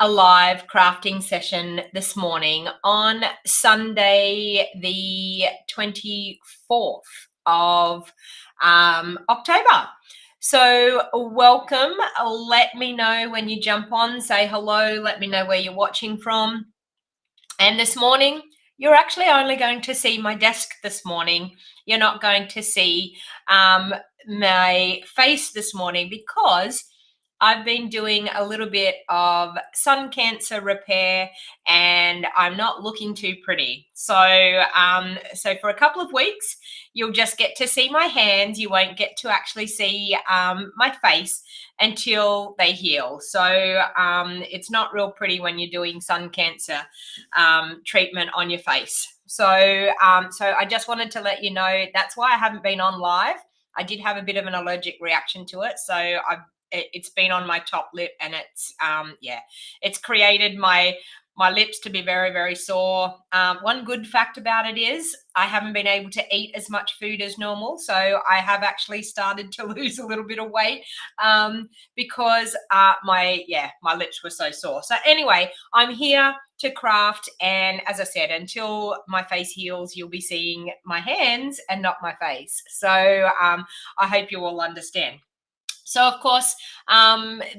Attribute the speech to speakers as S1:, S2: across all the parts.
S1: a live crafting session this morning on Sunday, the 24th of October. So welcome. Let me know when you jump on, say hello, let me know where you're watching from. And this morning, you're actually only going to see my desk this morning. You're not going to see my face this morning because I've been doing a little bit of sun cancer repair and I'm not looking too pretty. So, so for a couple of weeks, you'll just get to see my hands. You won't get to actually see my face until they heal. So it's not real pretty when you're doing sun cancer treatment on your face. So, so I just wanted to let you know that's why I haven't been on live. I did have a bit of an allergic reaction to it, so it's been on my top lip, and it's it's created my lips to be very, very sore. One good fact about it is I haven't been able to eat as much food as normal, so I have actually started to lose a little bit of weight because my lips were so sore. So anyway, I'm here to craft, and as I said, until my face heals, you'll be seeing my hands and not my face. So I hope you all understand. So, of course,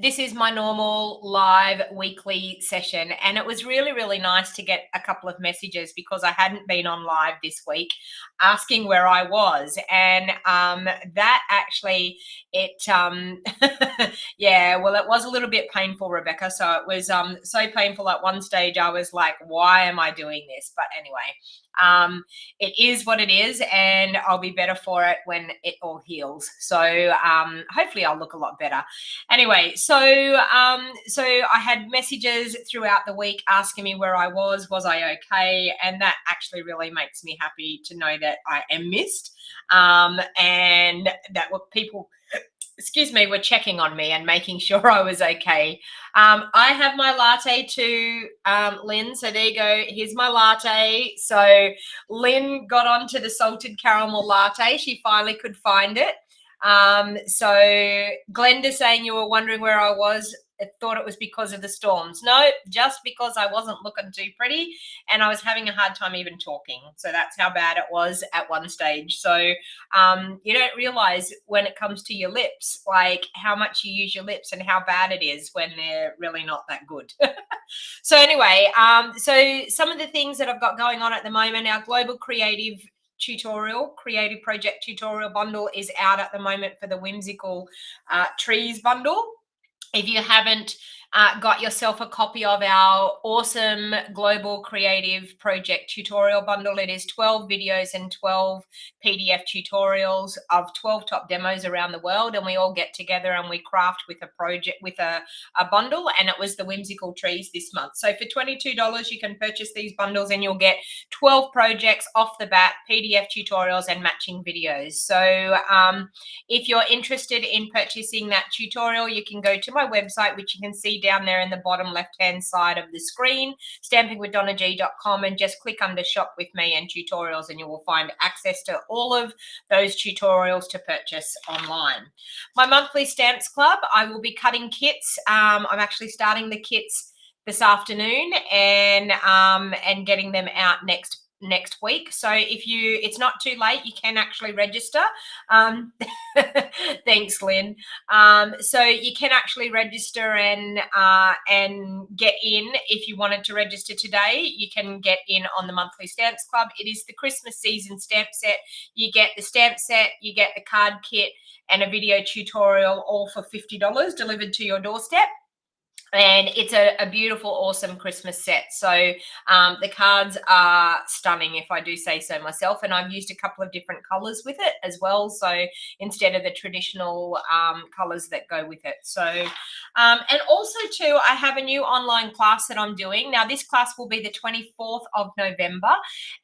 S1: this is my normal live weekly session, and it was really, really nice to get a couple of messages because I hadn't been on live this week asking where I was. And that actually, it, yeah, well, it was a little bit painful, Rebecca. So it was so painful at one stage, I was like, why am I doing this? But anyway, it is what it is, and I'll be better for it when it all heals. So hopefully I'll look a lot better. Anyway, so so I had messages throughout the week asking me where I was I okay? And that actually really makes me happy to know that I am missed, and that what people were checking on me and making sure I was okay. I have my latte too, Lynn. So there you go. Here's my latte. So Lynn got onto the salted caramel latte. She finally could find it. So Glenda saying you were wondering where I was. I thought it was because of the storms. No, just because I wasn't looking too pretty and I was having a hard time even talking. So that's how bad it was at one stage. So you don't realize when it comes to your lips, like how much you use your lips and how bad it is when they're really not that good. So anyway, so some of the things that I've got going on at the moment, our global creative project tutorial bundle is out at the moment for the whimsical trees bundle. If you haven't got yourself a copy of our awesome global creative project tutorial bundle, it is 12 videos and 12 PDF tutorials of 12 top demos around the world, and we all get together and we craft with a project, with a bundle, and it was the whimsical trees this month. So for $22 you can purchase these bundles and you'll get 12 projects off the bat, PDF tutorials and matching videos. So if you're interested in purchasing that tutorial, you can go to my website, which you can see down there in the bottom left-hand side of the screen, stampingwithdonnag.com, and just click under Shop with Me and Tutorials, and you will find access to all of those tutorials to purchase online. My monthly stamps club, I will be cutting kits. I'm actually starting the kits this afternoon and getting them out next week. So if it's not too late, you can actually register. Thanks, Lynn. So you can actually register and get in. If you wanted to register today, you can get in on the monthly stamps club. It is the Christmas season stamp set. You get the stamp set, you get the card kit and a video tutorial, all for $50 delivered to your doorstep. And it's a beautiful, awesome Christmas set. So the cards are stunning, if I do say so myself. And I've used a couple of different colors with it as well. So instead of the traditional colors that go with it. So, and also too, I have a new online class that I'm doing. Now, this class will be the 24th of November.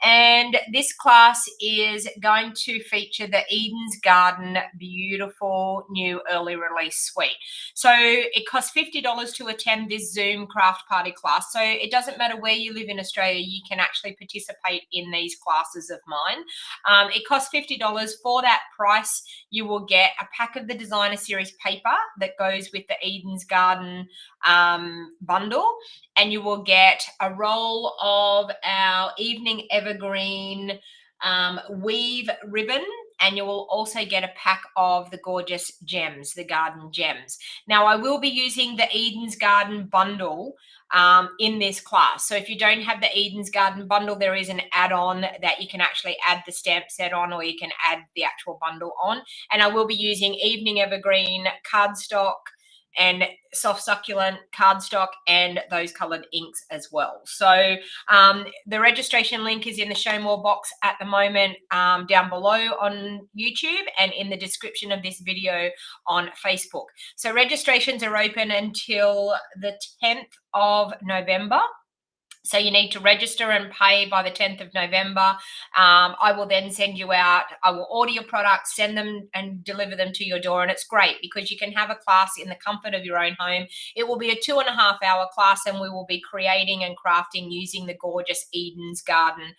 S1: And this class is going to feature the Eden's Garden beautiful new early release suite. So it costs $50 to attend. attend this Zoom craft party class. So it doesn't matter where you live in Australia, you can actually participate in these classes of mine. It costs $50. For that price, you will get a pack of the designer series paper that goes with the Eden's Garden bundle, and you will get a roll of our evening evergreen weave ribbon, and you will also get a pack of the gorgeous gems, the garden gems. Now, I will be using the Eden's Garden bundle in this class. So if you don't have the Eden's Garden bundle, there is an add-on that you can actually add the stamp set on, or you can add the actual bundle on. And I will be using evening evergreen cardstock and soft succulent cardstock and those colored inks as well. So the registration link is in the show more box at the moment down below on YouTube, and in the description of this video on Facebook. So registrations are open until the 10th of November. So you need to register and pay by the 10th of November. I will then send you out, I will order your products, send them and deliver them to your door. And it's great because you can have a class in the comfort of your own home. It will be a 2.5-hour class, and we will be creating and crafting using the gorgeous Eden's Garden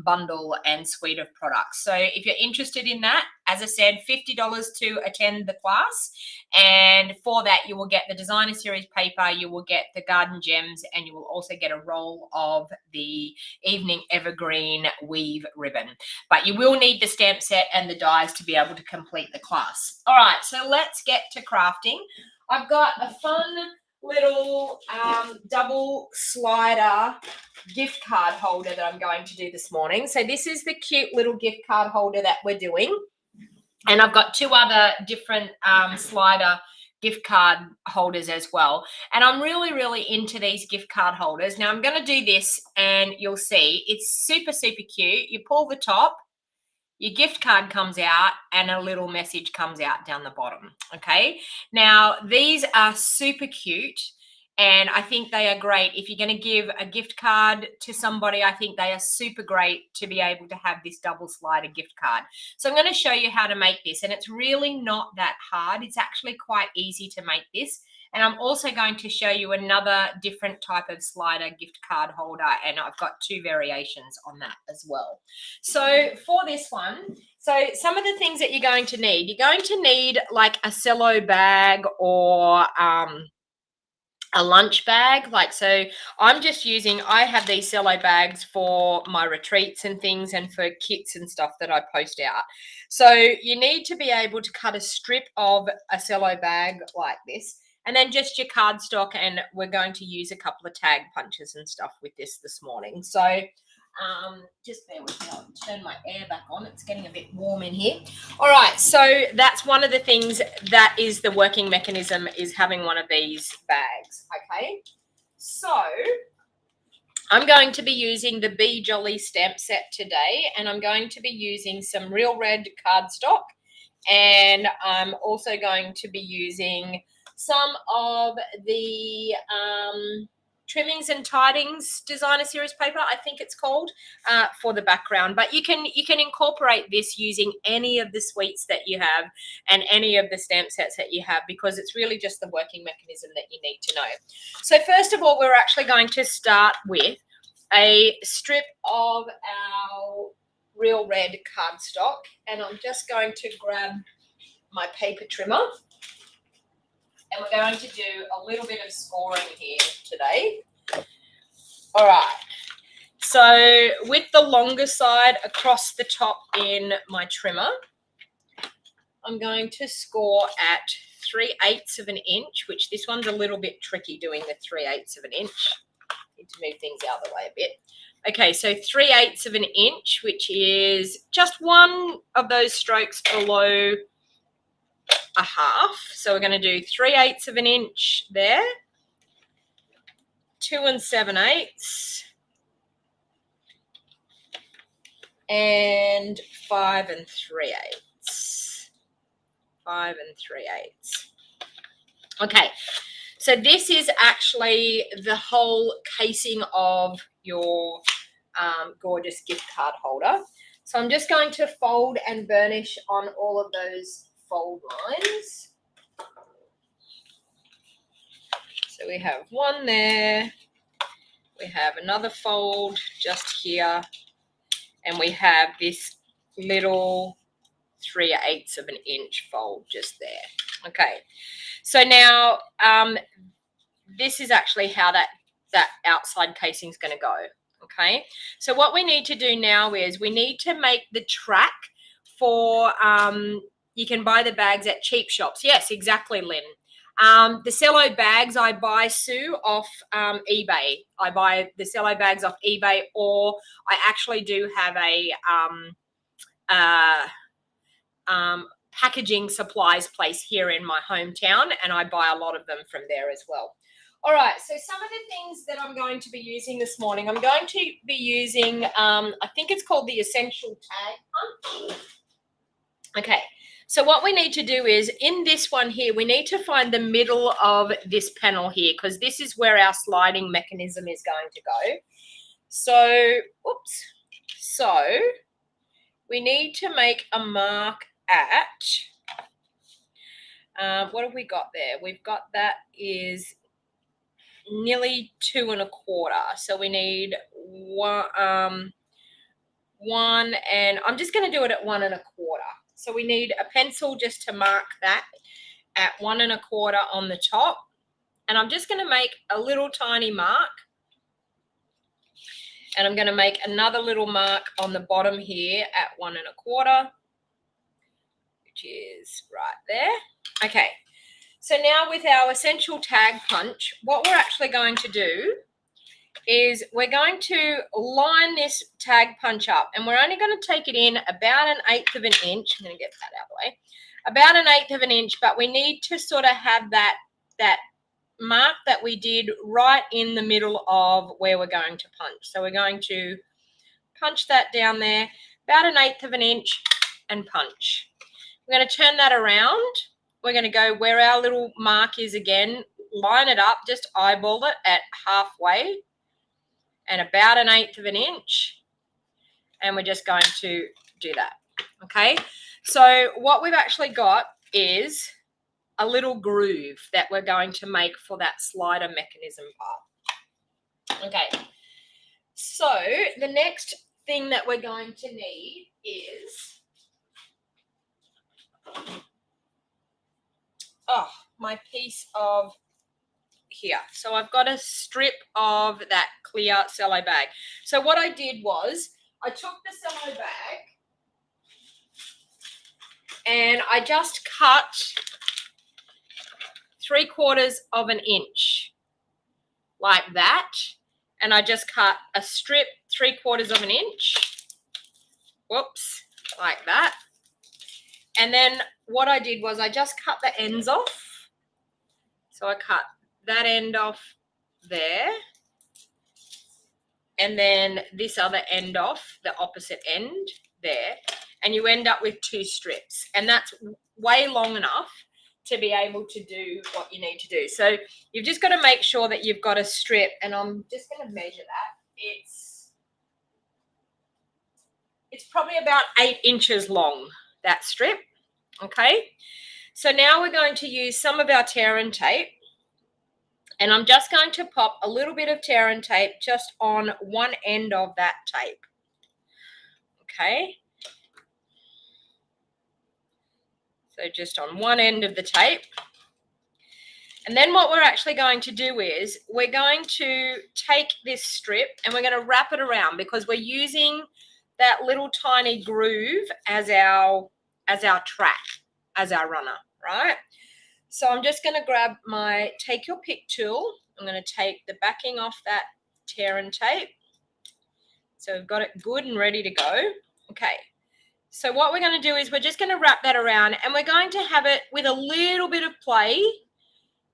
S1: bundle and suite of products. So if you're interested in that, as I said, $50 to attend the class. And for that, you will get the designer series paper, you will get the garden gems, and you will also get a roll of the evening evergreen weave ribbon. But you will need the stamp set and the dies to be able to complete the class. All right, so let's get to crafting. I've got a fun little double slider gift card holder that I'm going to do this morning. So this is the cute little gift card holder that we're doing. And I've got 2 other different slider gift card holders as well. And I'm really, really into these gift card holders. Now I'm going to do this and you'll see it's super, super cute. You pull the top, your gift card comes out, and a little message comes out down the bottom. Okay. Now these are super cute. And I think they are great. If you're going to give a gift card to somebody, I think they are super great to be able to have this double slider gift card. So I'm going to show you how to make this. And it's really not that hard. It's actually quite easy to make this. And I'm also going to show you another different type of slider gift card holder. And I've got 2 variations on that as well. So for this one, so some of the things that you're going to need, you're going to need like a cello bag or a lunch bag. Like, so I'm just using, I have these cello bags for my retreats and things, and for kits and stuff that I post out. So you need to be able to cut a strip of a cello bag like this, and then just your cardstock, and we're going to use a couple of tag punches and stuff with this morning. So just bear with me, I'll turn my air back on. It's getting a bit warm in here. All right, so that's one of the things that is the working mechanism, is having one of these bags. Okay, so I'm going to be using the Be Jolly stamp set today, and I'm going to be using some Real Red cardstock, and I'm also going to be using some of the Trimmings and Tidings designer series paper, I think it's called, for the background. But you can incorporate this using any of the suites that you have and any of the stamp sets that you have, because it's really just the working mechanism that you need to know. So first of all, we're actually going to start with a strip of our Real Red cardstock, and I'm just going to grab my paper trimmer. And we're going to do a little bit of scoring here today. All right. So with the longer side across the top in my trimmer, I'm going to score at 3/8 of an inch, which this one's a little bit tricky doing the 3/8 of an inch. Need to move things out of the way a bit. Okay, so 3/8 of an inch, which is just one of those strokes below a half. So we're going to do 3/8 of an inch there, 2 7/8, and 5 3/8. 5 3/8. Okay, so this is actually the whole casing of your gorgeous gift card holder. So I'm just going to fold and burnish on all of those fold lines. So we have one there, we have another fold just here, and we have this little 3/8 of an inch fold just there. Okay, so now this is actually how that outside casing is going to go. Okay, so what we need to do now is we need to make the track for you can buy the bags at cheap shops. Yes, exactly, Lynn. The cello bags I buy, Sue, off eBay. I buy the cello bags off eBay, or I actually do have a packaging supplies place here in my hometown, and I buy a lot of them from there as well. All right, so some of the things that I'm going to be using this morning, I'm going to be using, I think it's called the Essential Tag Punch. Okay, so what we need to do is, in this one here, we need to find the middle of this panel here, because this is where our sliding mechanism is going to go. So, oops, so we need to make a mark at, what have we got there? We've got that is nearly 2 1/4. So we need one, and I'm just going to do it at 1 1/4. So we need a pencil just to mark that at 1 1/4 on the top. And I'm just going to make a little tiny mark. And I'm going to make another little mark on the bottom here at 1 1/4, which is right there. Okay. So now with our Essential Tag Punch, what we're actually going to do is we're going to line this tag punch up, and we're only going to take it in about 1/8 of an inch. I'm going to get that out of the way. About 1/8 of an inch, but we need to sort of have that mark that we did right in the middle of where we're going to punch. So we're going to punch that down there, about 1/8 of an inch, and punch. We're going to turn that around. We're going to go where our little mark is again, line it up, just eyeball it at halfway and about 1/8 of an inch. And we're just going to do that. Okay. So what we've actually got is a little groove that we're going to make for that slider mechanism part. Okay. So the next thing that we're going to need is, my piece of here. So I've got a strip of that clear cello bag. So what I did was I took the cello bag and I just cut 3/4 of an inch like that. And I just cut a strip 3/4 of an inch. Whoops, like that. And then what I did was I just cut the ends off. So I cut that end off there, and then this other end off, the opposite end there, and you end up with 2 strips, and that's way long enough to be able to do what you need to do. So you've just got to make sure that you've got a strip, and I'm just going to measure that. It's probably about 8 inches long, that strip. Okay, so now we're going to use some of our tear and tape, and I'm just going to pop a little bit of tear and tape just on one end of that tape. Okay, so just on one end of the tape. And then what we're actually going to do is we're going to take this strip and we're going to wrap it around, because we're using that little tiny groove as our track, as our runner, right? So I'm just going to grab my take your pick tool. I'm going to take the backing off that tear and tape. So we've got it good and ready to go. Okay. So what we're going to do is we're just going to wrap that around, and we're going to have it with a little bit of play,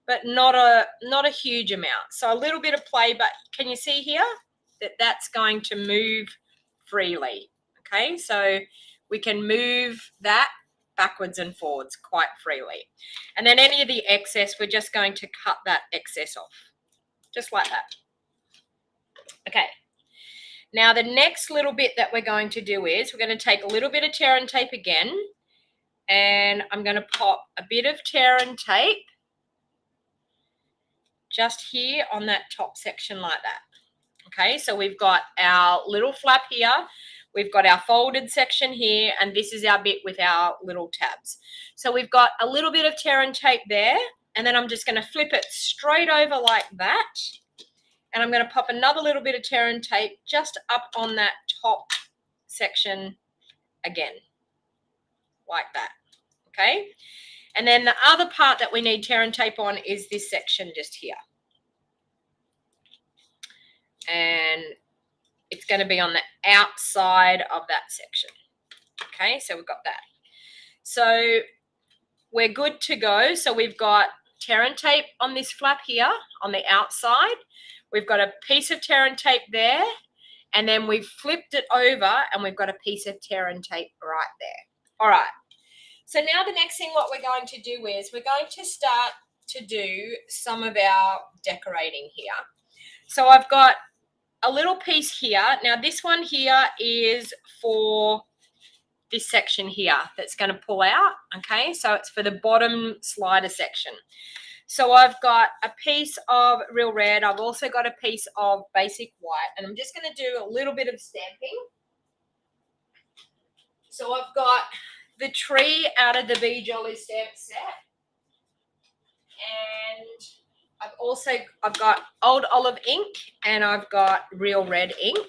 S1: but not a huge amount. So a little bit of play, but can you see here that that's going to move freely? Okay. So we can move that backwards and forwards quite freely. And then any of the excess, we're just going to cut that excess off, just like that. Okay. Now the next little bit that we're going to do is we're going to take a little bit of tear and tape again, and I'm going to pop a bit of tear and tape just here on that top section like that. Okay, so we've got our little flap here, we've got our folded section here, and this is our bit with our little tabs. So we've got a little bit of tear and tape there, and then I'm just going to flip it straight over like that, and I'm going to pop another little bit of tear and tape just up on that top section again, like that. Okay, and then the other part that we need tear and tape on is this section just here. And it's going to be on the outside of that section. Okay, so we've got that. So we're good to go. So we've got tear and tape on this flap here on the outside. We've got a piece of tear and tape there. And then we've flipped it over and we've got a piece of tear and tape right there. All right. So now the next thing what we're going to do is we're going to start to do some of our decorating here. So I've got a little piece here. Now this one here is for this section here that's going to pull out. Okay, so it's for the bottom slider section. So I've got a piece of real red. I've also got a piece of basic white, and I'm just going to do a little bit of stamping. So I've got the tree out of the Be Jolly stamp set, and I've got Old Olive ink, and I've got real red ink.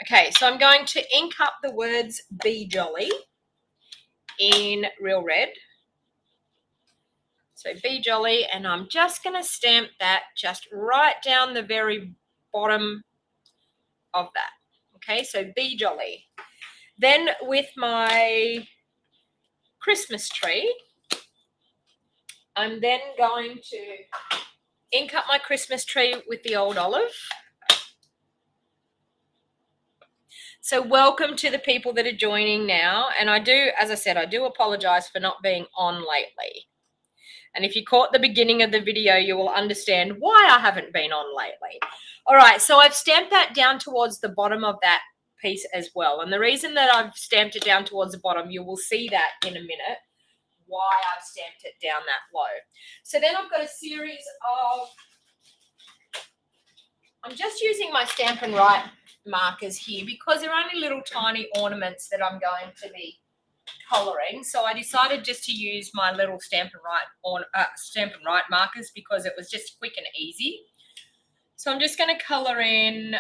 S1: Okay, so I'm going to ink up the words Be Jolly in real red. So Be Jolly, and I'm just going to stamp that just right down the very bottom of that. Okay, so Be Jolly. Then with my Christmas tree, I'm then going to ink up my Christmas tree with the Old Olive. So welcome to the people that are joining now. And I do, as I said, I do apologize for not being on lately. And if you caught the beginning of the video, you will understand why I haven't been on lately. All right, so I've stamped that down towards the bottom of that piece as well. And the reason that I've stamped it down towards the bottom, you will see that in a minute, why I've stamped it down that low. So then I've got a series of, I'm just using my Stampin' Right markers here because they're only little tiny ornaments that I'm going to be colouring. So I decided just to use my little Stampin' Right markers because it was just quick and easy. So I'm just going to colour in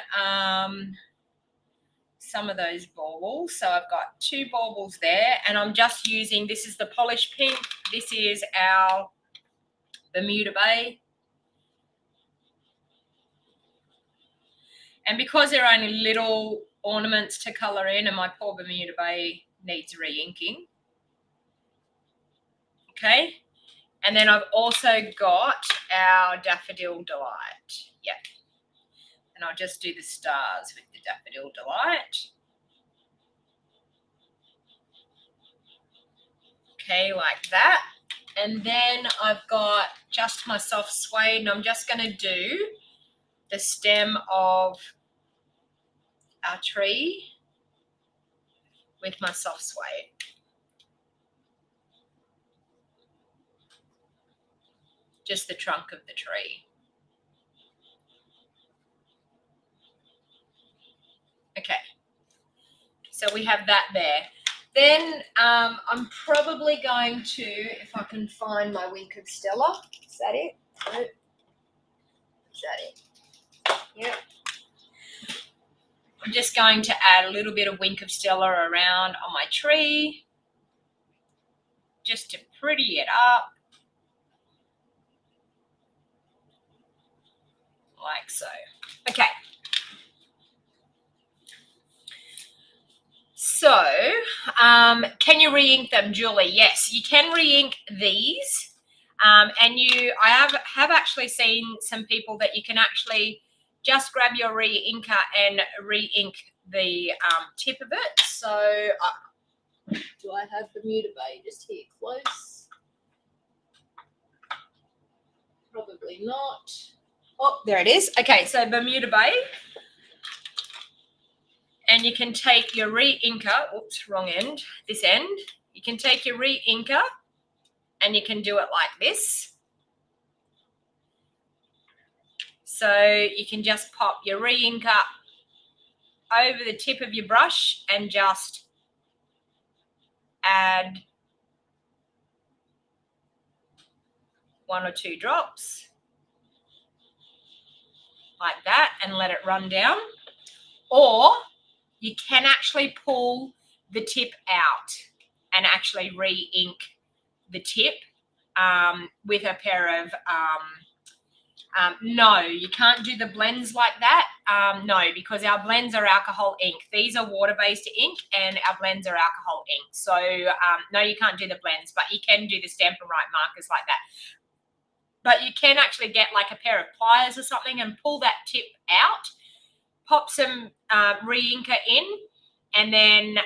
S1: some of those baubles. So I've got 2 baubles there, and I'm just using, this is the polished pink, this is our Bermuda Bay. And because they're only little ornaments to colour in, and my poor Bermuda Bay needs re-inking. Okay. And then I've also got our Daffodil Delight. Yep. And I'll just do the stars with the Daffodil Delight. Okay, like that. And then I've got just my soft suede, and I'm just going to do the stem of our tree with my soft suede. Just the trunk of the tree. Okay, so we have that there. Then I'm probably going to, if I can find my Wink of Stella. Is that it? No. Is that it? Yep. I'm just going to add a little bit of Wink of Stella around on my tree, just to pretty it up, like so. Okay. So, can you re-ink them, Julie? Yes, you can re-ink these. And I have actually seen some people that you can actually just grab your re-inker and re-ink the tip of it. So, do I have Bermuda Bay just here close? Probably not. Oh, there it is. Okay, so Bermuda Bay. And you can take your re-inker, oops, wrong end, this end. You can take your re-inker and you can do it like this. So you can just pop your re-inker over the tip of your brush and just add 1 or 2 drops like that and let it run down. Or you can actually pull the tip out and actually re-ink the tip with a pair of no, you can't do the blends like that. No, because our blends are alcohol ink. These are water-based ink and our blends are alcohol ink. So no, you can't do the blends, but you can do the Stampin' Right markers like that. But you can actually get like a pair of pliers or something and pull that tip out, pop some re-inker in, and then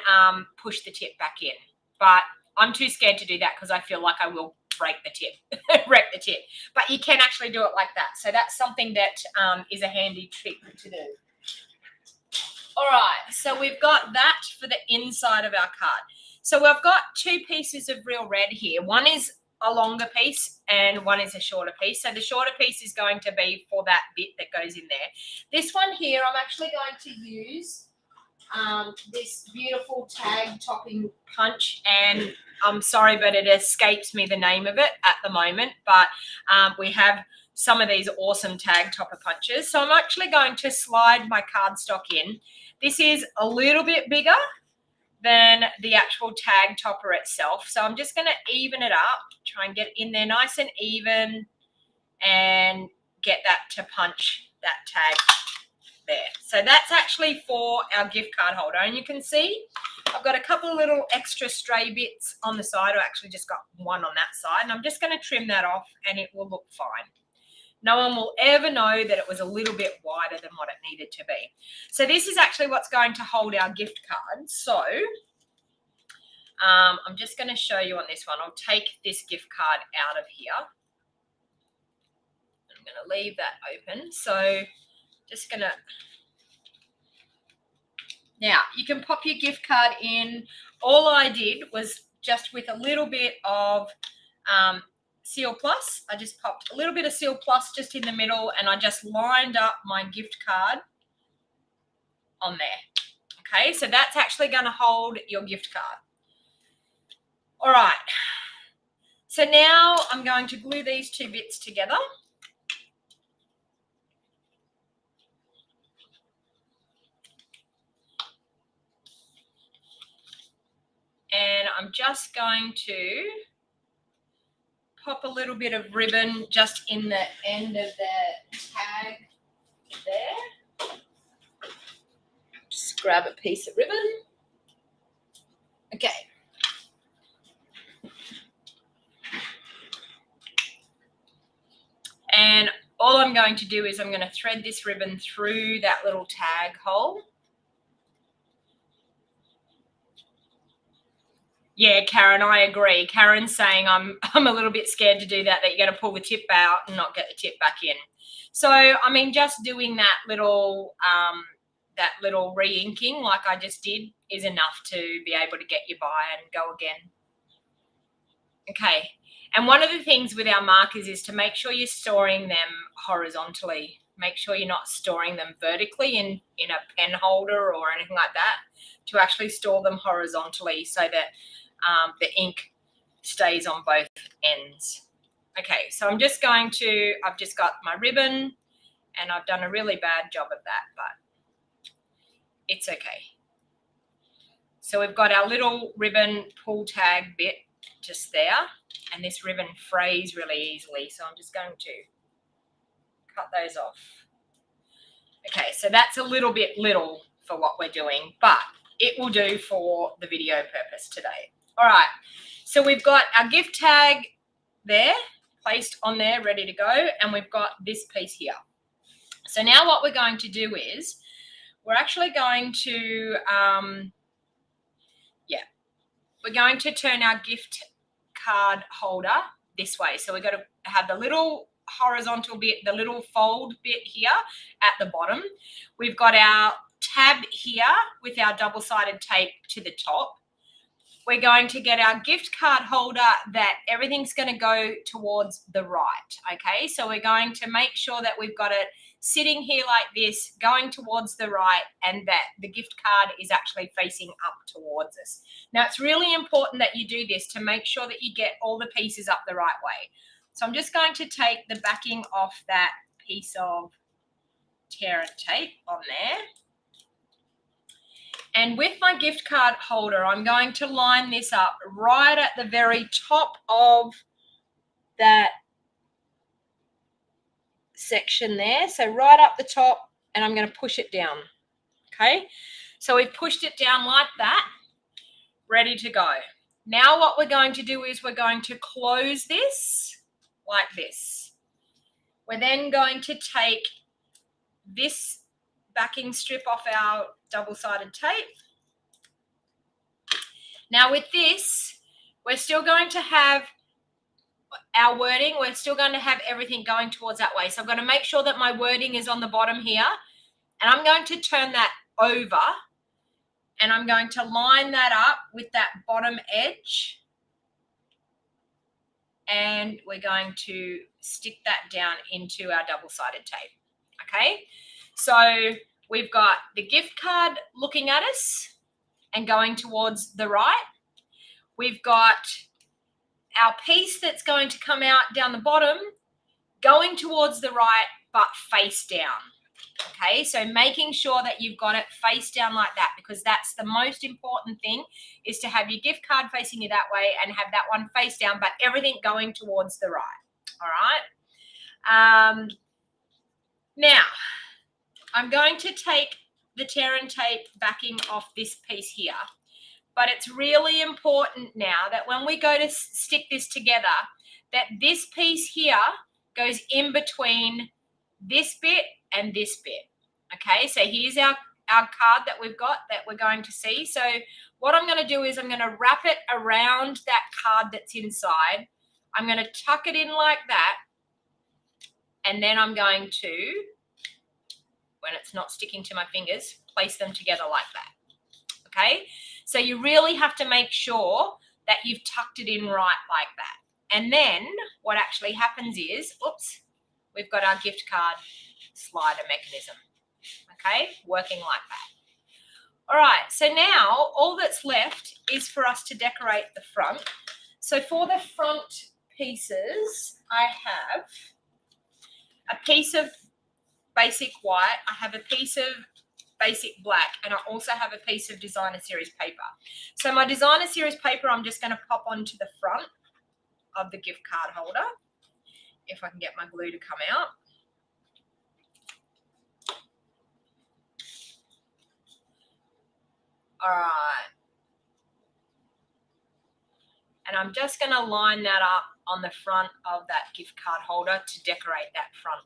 S1: push the tip back in. But I'm too scared to do that because I feel like I will break the tip, wreck the tip. But you can actually do it like that. So that's something that is a handy trick to do. All right, so we've got that for the inside of our card. So we've got 2 pieces of real red here. One is a longer piece and one is a shorter piece. So the shorter piece is going to be for that bit that goes in there. This one here, I'm actually going to use this beautiful tag topping punch, and I'm sorry, but it escapes me the name of it at the moment, but we have some of these awesome tag topper punches. So I'm actually going to slide my cardstock in. This is a little bit bigger than the actual tag topper itself. So I'm just going to even it up, try and get in there nice and even and get that to punch that tag there. So that's actually for our gift card holder. And you can see I've got a couple of little extra stray bits on the side. I actually just got one on that side. And I'm just going to trim that off and it will look fine. No one will ever know that it was a little bit wider than what it needed to be. So this is actually what's going to hold our gift card. So I'm just going to show you on this one. I'll take this gift card out of here. I'm going to leave that open. So just going to, now you can pop your gift card in. All I did was just with a little bit of Seal Plus, I just popped a little bit of Seal Plus just in the middle and I just lined up my gift card on there. Okay, so that's actually going to hold your gift card. All right, so now I'm going to glue these 2 bits together. And I'm just going to pop a little bit of ribbon just in the end of the tag there. Just grab a piece of ribbon. Okay. And all I'm going to do is I'm going to thread this ribbon through that little tag hole. Yeah, Karen, I agree. Karen's saying I'm a little bit scared to do that you're going to pull the tip out and not get the tip back in. So, I mean, just doing that little re-inking like I just did is enough to be able to get you by and go again. Okay, and one of the things with our markers is to make sure you're storing them horizontally. Make sure you're not storing them vertically in a pen holder or anything like that, to actually store them horizontally so that the ink stays on both ends. Okay, so I've just got my ribbon and I've done a really bad job of that, but it's okay. So we've got our little ribbon pull tag bit just there, and this ribbon frays really easily, so I'm just going to cut those off. Okay, so that's a little bit little for what we're doing, but it will do for the video purpose today. All right, so we've got our gift tag there, placed on there, ready to go, and we've got this piece here. So now what we're going to do is we're actually going to, we're going to turn our gift card holder this way. So we've got to have the little horizontal bit, the little fold bit here at the bottom. We've got our tab here with our double-sided tape to the top. We're going to get our gift card holder that everything's going to go towards the right, okay? So we're going to make sure that we've got it sitting here like this, going towards the right, and that the gift card is actually facing up towards us. Now, it's really important that you do this to make sure that you get all the pieces up the right way. So I'm just going to take the backing off that piece of tear and tape on there. And with my gift card holder, I'm going to line this up right at the very top of that section there. So right up the top, and I'm going to push it down. Okay, so we've pushed it down like that, ready to go. Now what we're going to do is we're going to close this like this. We're then going to take this backing strip off our double-sided tape. Now with this, we're still going to have our wording. We're still going to have everything going towards that way. So I'm going to make sure that my wording is on the bottom here, and I'm going to turn that over, and I'm going to line that up with that bottom edge, and we're going to stick that down into our double-sided tape. Okay, so we've got the gift card looking at us and going towards the right. We've got our piece that's going to come out down the bottom, going towards the right, but face down. Okay, so making sure that you've got it face down like that, because that's the most important thing, is to have your gift card facing you that way and have that one face down, but everything going towards the right. All right. Now, I'm going to take the tear and tape backing off this piece here, but it's really important now that when we go to stick this together, that this piece here goes in between this bit and this bit. Okay, so here's our card that we've got that we're going to see. So what I'm going to do is I'm going to wrap it around that card that's inside. I'm going to tuck it in like that, and then I'm going to, when it's not sticking to my fingers, place them together like that. Okay, so you really have to make sure that you've tucked it in right like that. And then what actually happens is, oops, we've got our gift card slider mechanism, okay, working like that. All right, so now all that's left is for us to decorate the front. So for the front pieces, I have a piece of basic white, I have a piece of basic black, and I also have a piece of designer series paper. So my designer series paper, I'm just going to pop onto the front of the gift card holder, if I can get my glue to come out. All right. And I'm just going to line that up on the front of that gift card holder to decorate that front.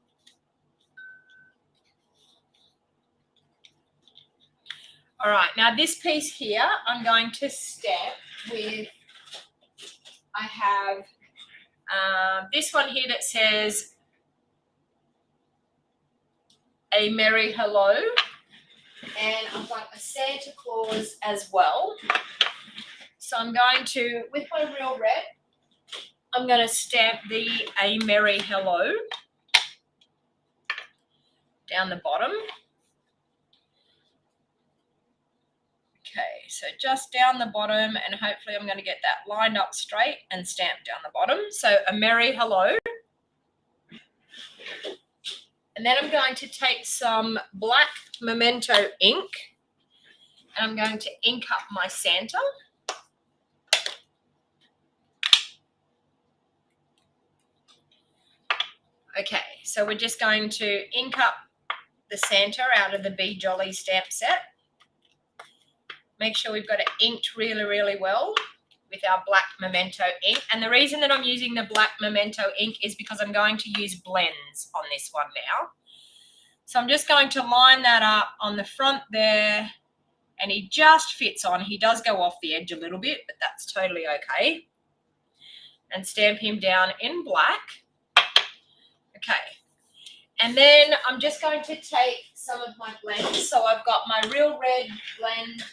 S1: All right, now this piece here, I'm going to stamp with, I have this one here that says a merry hello, and I've got a Santa Claus as well. So I'm going to, with my real red, I'm going to stamp the a merry hello down the bottom. Okay, so just down the bottom, and hopefully I'm going to get that lined up straight and stamped down the bottom. So a merry hello. And then I'm going to take some black Memento ink, and I'm going to ink up my Santa. Okay, so we're just going to ink up the Santa out of the Be Jolly stamp set. Make sure we've got it inked really, really well with our black Memento ink. And the reason that I'm using the black Memento ink is because I'm going to use blends on this one now. So I'm just going to line that up on the front there, and he just fits on. He does go off the edge a little bit, but that's totally okay. And stamp him down in black. Okay. And then I'm just going to take some of my blends. So I've got my real red blend,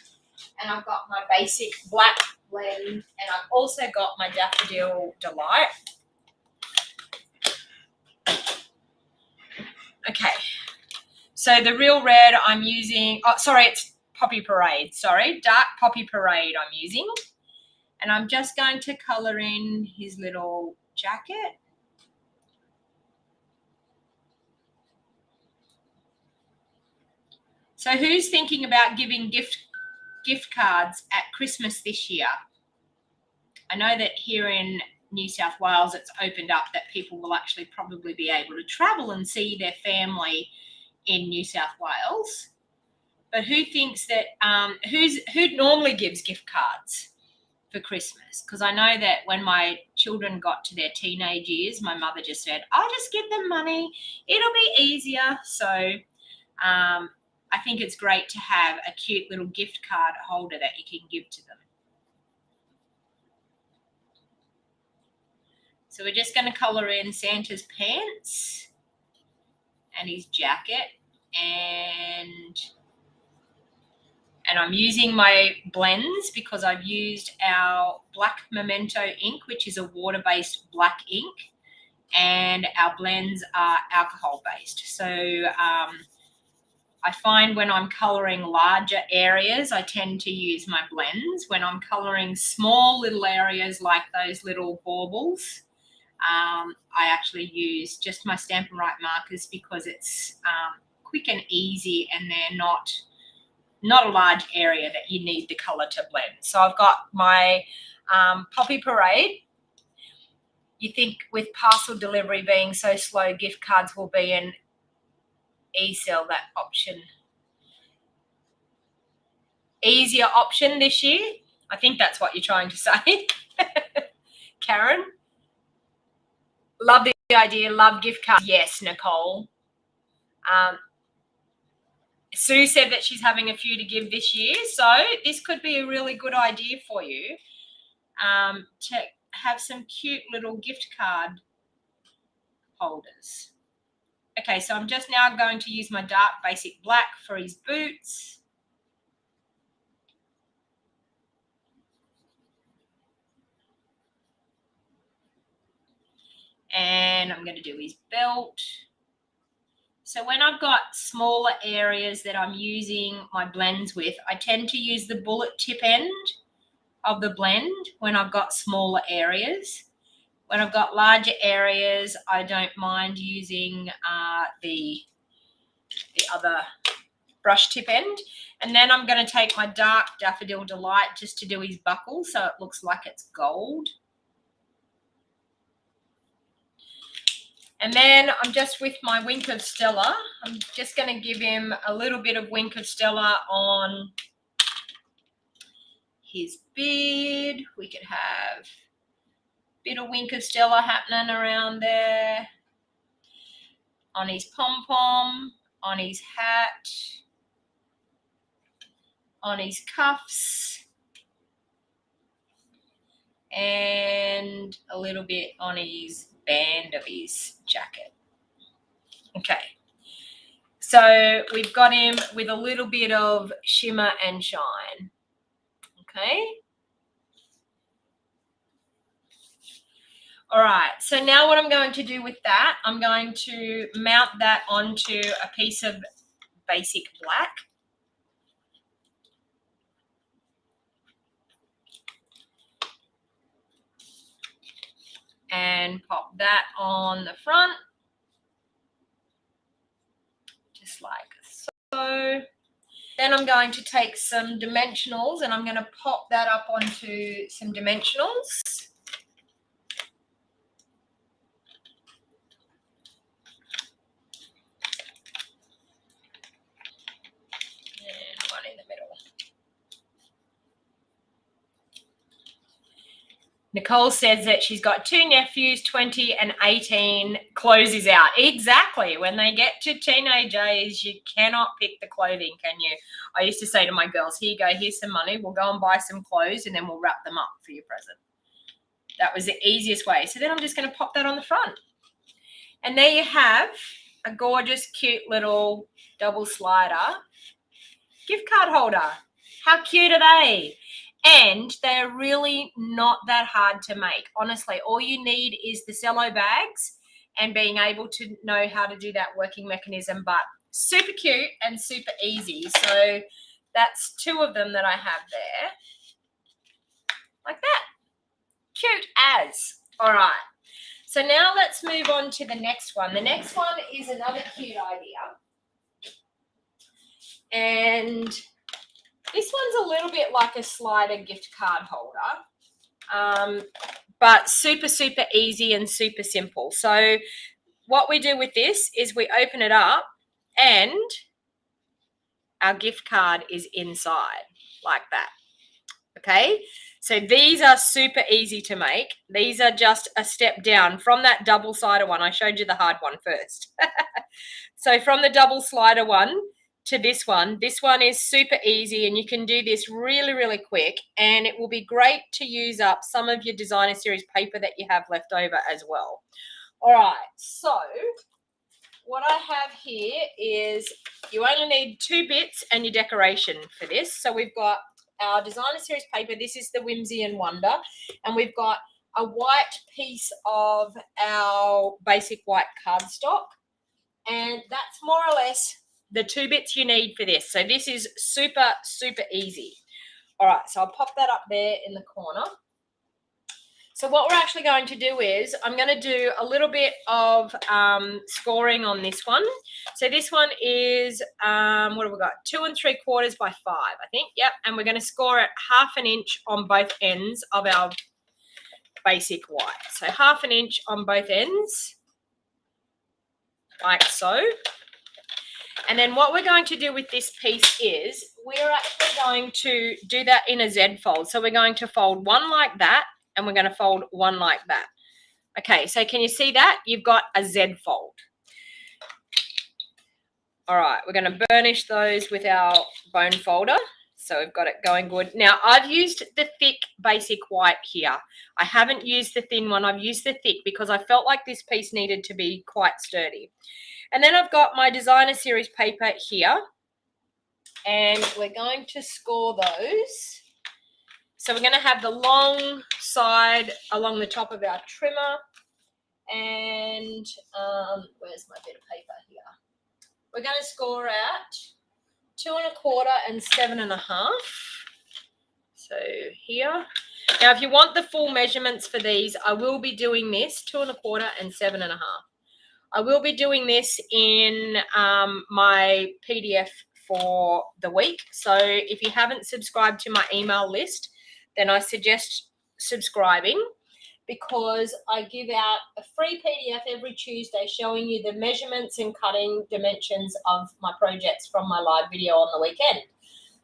S1: and I've got my basic black blend, and I've also got my Daffodil Delight. Okay, So the Real Red I'm using, oh, sorry, it's Poppy Parade. Sorry, Dark Poppy Parade I'm using. And I'm just going to colour in his little jacket. So who's thinking about giving gift cards at Christmas this year? I know that here in New South Wales it's opened up that people will actually probably be able to travel and see their family in New South Wales. But who thinks that, who normally gives gift cards for Christmas? Because I know that when my children got to their teenage years, my mother just said, I'll just give them money. It'll be easier. So I think it's great to have a cute little gift card holder that you can give to them. So we're just going to colour in Santa's pants and his jacket, and I'm using my blends because I've used our black Memento ink, which is a water-based black ink, and our blends are alcohol-based. So I find when I'm colouring larger areas, I tend to use my blends. When I'm colouring small little areas like those little baubles, I actually use just my Stampin' Right markers because it's quick and easy, and they're not a large area that you need the colour to blend. So I've got my Poppy Parade. You think with parcel delivery being so slow, gift cards will be an e-sell, that option. Easier option this year? I think that's what you're trying to say. Karen? Love the idea, love gift cards. Yes, Nicole. Sue said that she's having a few to give this year, so this could be a really good idea for you to have some cute little gift card holders. Okay, so I'm just now going to use my dark basic black for his boots. And I'm going to do his belt. So when I've got smaller areas that I'm using my blends with, I tend to use the bullet tip end of the blend when I've got smaller areas. When I've got larger areas, I don't mind using the other brush tip end. And then I'm going to take my dark Daffodil Delight just to do his buckle so it looks like it's gold. And then I'm just with my Wink of Stella. I'm just going to give him a little bit of Wink of Stella on his beard. We could have a bit of Wink of Stella happening around there. On his pom-pom, on his hat, on his cuffs, and a little bit on his band of his jacket. Okay, so we've got him with a little bit of shimmer and shine. Okay. All right, so now what I'm going to do with that, I'm going to mount that onto a piece of basic black. And pop that on the front, just like so. Then I'm going to take some dimensionals and I'm going to pop that up onto some dimensionals. And one in the middle. Nicole says that she's got 2 nephews, 20 and 18. Clothes is out. Exactly. When they get to teenage age, you cannot pick the clothing, can you? I used to say to my girls, here you go, here's some money. We'll go and buy some clothes and then we'll wrap them up for your present. That was the easiest way. So then I'm just going to pop that on the front. And there you have a gorgeous, cute little double slider gift card holder. How cute are they? And they're really not that hard to make. Honestly, all you need is the cello bags and being able to know how to do that working mechanism. But super cute and super easy. So that's 2 of them that I have there. Like that. Cute as. All right. So now let's move on to the next one. The next one is another cute idea. And this one's a little bit like a slider gift card holder, but super, super easy and super simple. So what we do with this is we open it up and our gift card is inside like that. Okay, so these are super easy to make. These are just a step down from that double slider one. I showed you the hard one first. So from the double slider one to this one is super easy, and you can do this really, really quick, and it will be great to use up some of your designer series paper that you have left over as well. All right, so what I have here is you only need 2 bits and your decoration for this. So we've got our designer series paper. This is the Whimsy and Wonder, and we've got a white piece of our basic white cardstock, and that's more or less the 2 bits you need for this. So this is super, super easy. All right, so I'll pop that up there in the corner. So what we're actually going to do is I'm going to do a little bit of scoring on this one. So this one is, what have we got? 2 3/4 by 5, I think. Yep. And we're going to score it 1/2 inch on both ends of our basic white. So 1/2 inch on both ends, like so. And then what we're going to do with this piece is we're actually going to do that in a Z fold. So we're going to fold one like that, and we're going to fold one like that. Okay, so can you see that? You've got a Z fold. All right, we're going to burnish those with our bone folder. So we've got it going good. Now, I've used the thick basic white here. I haven't used the thin one. I've used the thick because I felt like this piece needed to be quite sturdy. And then I've got my designer series paper here, and we're going to score those. So we're going to have the long side along the top of our trimmer, and where's my bit of paper here? We're going to score at 2 1/4 and 7 1/2. So here. Now, if you want the full measurements for these, I will be doing this 2 1/4 and 7 1/2. I will be doing this in my PDF for the week. So if you haven't subscribed to my email list, then I suggest subscribing, because I give out a free PDF every Tuesday showing you the measurements and cutting dimensions of my projects from my live video on the weekend.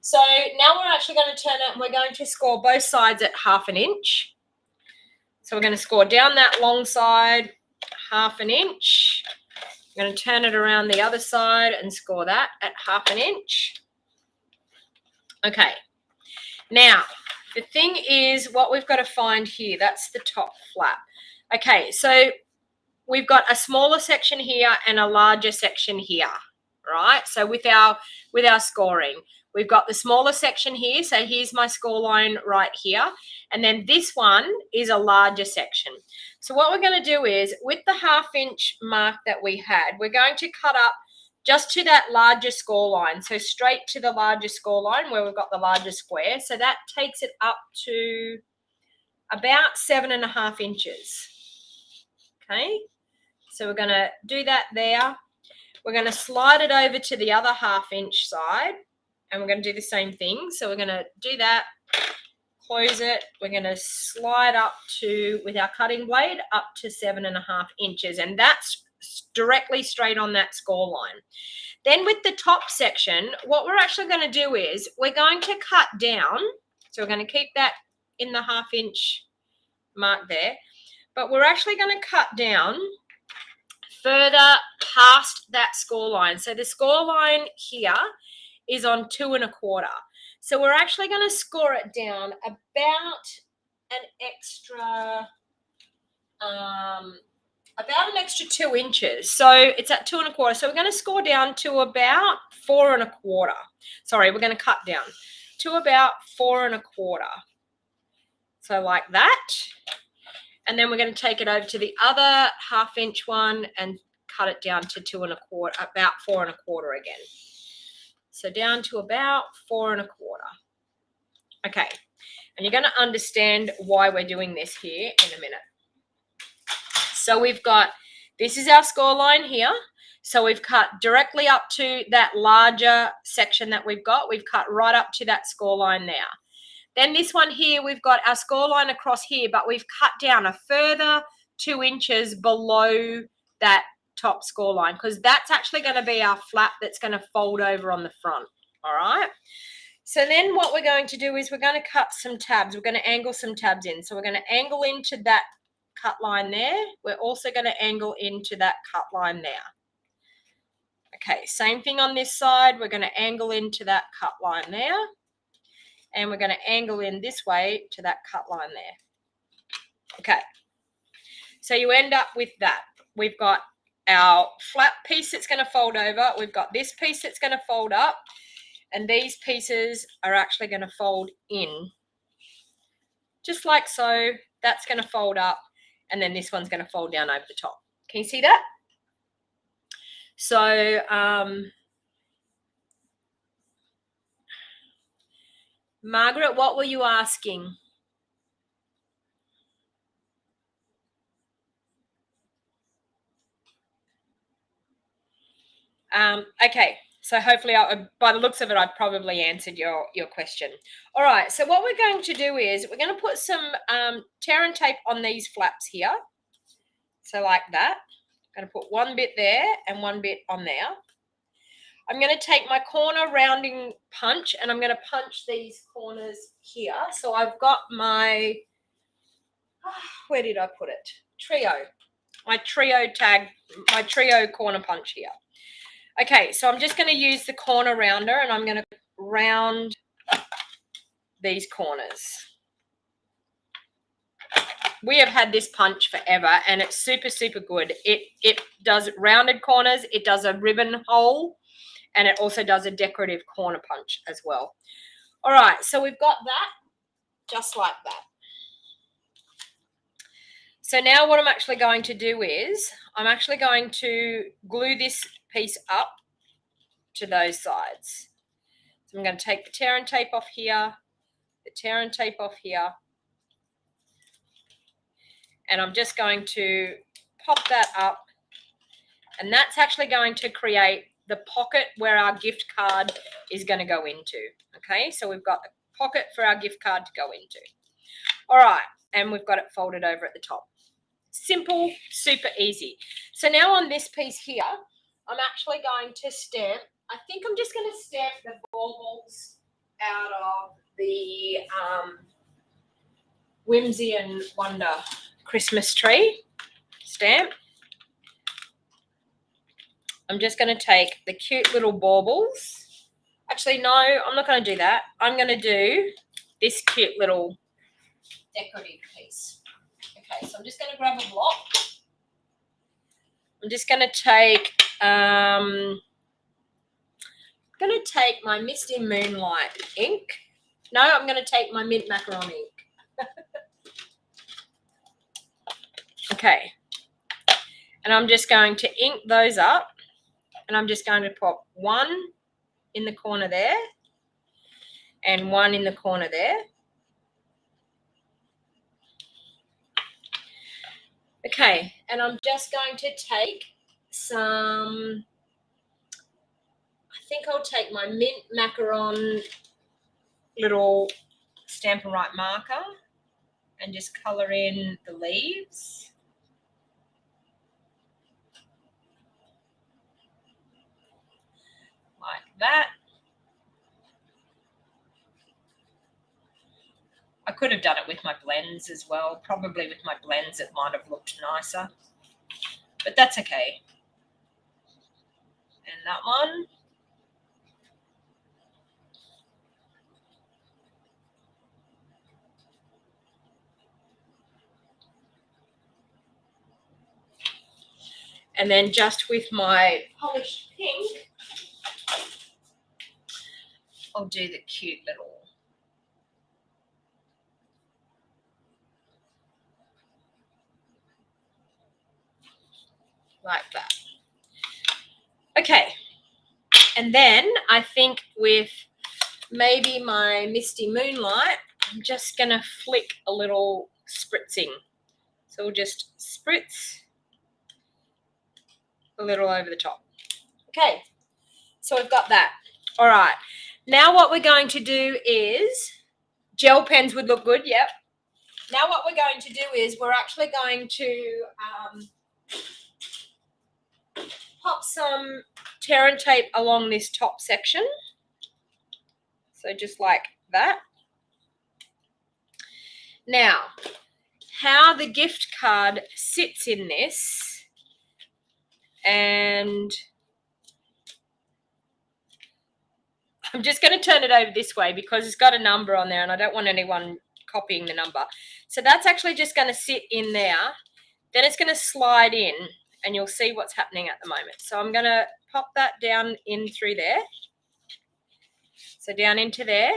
S1: So now we're actually going to turn it, and we're going to score both sides at 1/2 inch. So we're going to score down that long side 1/2 inch. I'm going to turn it around the other side and score that at 1/2 inch. Okay. Now, the thing is, what we've got to find here, that's the top flap. Okay, so we've got a smaller section here and a larger section here, right? So with our scoring, we've got the smaller section here. So here's my score line right here. And then this one is a larger section. So what we're going to do is, with the 1/2 inch mark that we had, we're going to cut up just to that larger score line. So straight to the larger score line where we've got the larger square. So that takes it up to about 7 1/2 inches. Okay. So we're going to do that there. We're going to slide it over to the other 1/2 inch side, and we're going to do the same thing. So we're going to do that, close it. We're going to slide up to, with our cutting blade, up to 7 1/2 inches. And that's directly straight on that score line. Then with the top section, what we're actually going to do is we're going to cut down. So we're going to keep that in the 1/2 inch mark there, but we're actually going to cut down further past that score line. So the score line here is on 2 1/4. So we're actually going to score it down about an extra 2 inches. So it's at 2 1/4. So we're going to score down to about 4 1/4. Sorry, we're going to cut down to about 4 1/4. So like that. And then we're going to take it over to the other 1/2 inch one and cut it down to 2¼ about 4¼ again. So down to about 4¼ okay. And you're going to understand why we're doing this here in a minute. So we've got, this is our score line here. So we've cut directly up to that larger section that we've got. We've cut right up to that score line there. Then this one here, we've got our score line across here, but we've cut down a further 2 inches below that top score line, because that's actually going to be our flap that's going to fold over on the front. All right. So then what we're going to do is we're going to cut some tabs. We're going to angle some tabs in. So we're going to angle into that cut line there. We're also going to angle into that cut line there. Okay, same thing on this side. We're going to angle into that cut line there. And we're going to angle in this way to that cut line there. Okay, so you end up with that. We've got our flat piece that's going to fold over. We've got this piece that's going to fold up. And these pieces are actually going to fold in. Just like so. That's going to fold up. And then this one's going to fold down over the top. Can you see that? So, Margaret, what were you asking? Okay, so hopefully, by the looks of it, I've probably answered your question. All right, so what we're going to do is we're going to put some tear and tape on these flaps here. So like that. I'm going to put one bit there and one bit on there. I'm going to take my corner rounding punch and I'm going to punch these corners here. So I've got my, where did I put it? Trio. My trio tag, my trio corner punch here. Okay, so I'm just going to use the corner rounder and I'm going to round these corners. We have had this punch forever and it's super, super good. It does rounded corners, it does a ribbon hole, and it also does a decorative corner punch as well. All right, so we've got that just like that. So now what I'm actually going to do is I'm actually going to glue this piece up to those sides. So I'm going to take the tear and tape off here, the tear and tape off here, and I'm just going to pop that up, and that's actually going to create the pocket where our gift card is going to go into. Okay, so we've got the pocket for our gift card to go into. All right, and we've got it folded over at the top. Simple, super easy. So now on this piece here, I'm actually going to stamp. I think I'm just going to stamp the baubles out of the Whimsy and Wonder Christmas tree stamp. I'm just going to take the cute little baubles. Actually, no, I'm not going to do that. I'm going to do this cute little decorative piece. Okay, so I'm just going to grab a block. I'm just going to take my Misty Moonlight ink. No, I'm going to take my mint macaron ink. Okay, and I'm just going to ink those up, and I'm just going to pop one in the corner there and one in the corner there. Okay, and I'm just going to take some, I think I'll take my mint macaron little Stampin' Right marker and just colour in the leaves. Like that. I could have done it with my blends as well. Probably with my blends it might have looked nicer. But that's okay. And that one. And then just with my polished pink, I'll do the cute little like that. And then I think with maybe my Misty Moonlight, I'm just going to flick a little spritzing. So we'll just spritz a little over the top. Okay, so we've got that. All right, now what we're going to do is, gel pens would look good, yep. Now what we're going to do is we're actually going to pop some tear and tape along this top section. So just like that. Now, how the gift card sits in this, and I'm just going to turn it over this way because it's got a number on there and I don't want anyone copying the number. So that's actually just going to sit in there. Then it's going to slide in and you'll see what's happening at the moment. So I'm going to pop that down in through there. So down into there.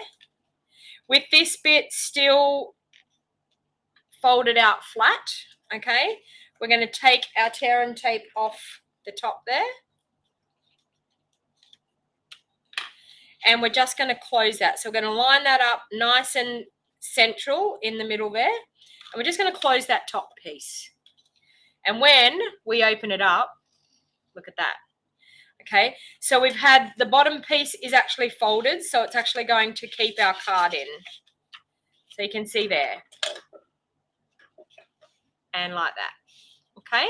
S1: With this bit still folded out flat, okay, we're going to take our tear and tape off the top there. And we're just going to close that. So we're going to line that up nice and central in the middle there. And we're just going to close that top piece. And when we open it up, look at that. Okay, so we've had the bottom piece is actually folded, so it's actually going to keep our card in. So you can see there. And like that. Okay,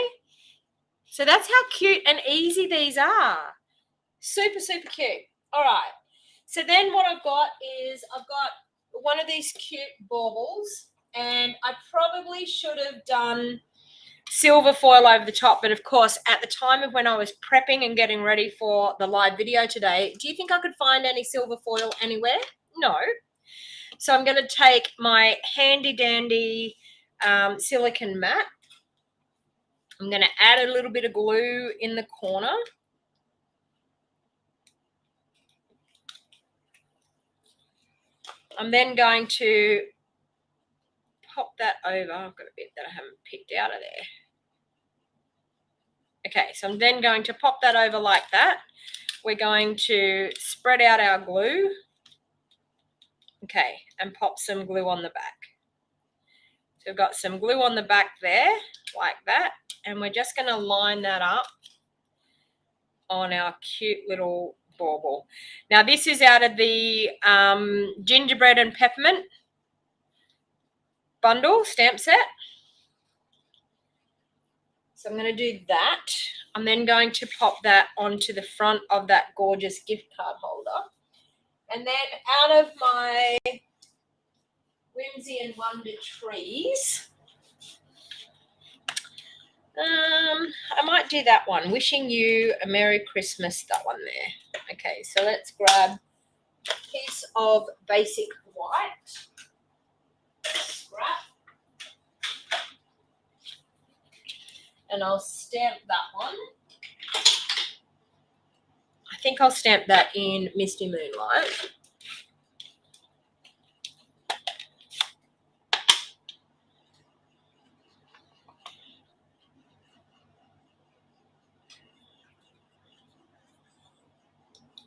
S1: so that's how cute and easy these are. Super, super cute. All right. So then what I've got is I've got one of these cute baubles, and I probably should have done silver foil over the top, but of course at the time of when I was prepping and getting ready for the live video today, do you think I could find any silver foil anywhere? No. So I'm going to take my handy dandy silicone mat. I'm going to add a little bit of glue in the corner. I'm then going to pop that over. I've got a bit that I haven't picked out of there. Okay, so I'm then going to pop that over like that. We're going to spread out our glue. Okay, and pop some glue on the back. So we've got some glue on the back there, like that. And we're just going to line that up on our cute little bauble. Now this is out of the gingerbread and peppermint bundle stamp set. So I'm going to do that. I'm then going to pop that onto the front of that gorgeous gift card holder. And then out of my Whimsy and Wonder trees, I might do that one. Wishing you a Merry Christmas, that one there. Okay, so let's grab a piece of basic white scrap. And I'll stamp that one. I think I'll stamp that in Misty Moonlight.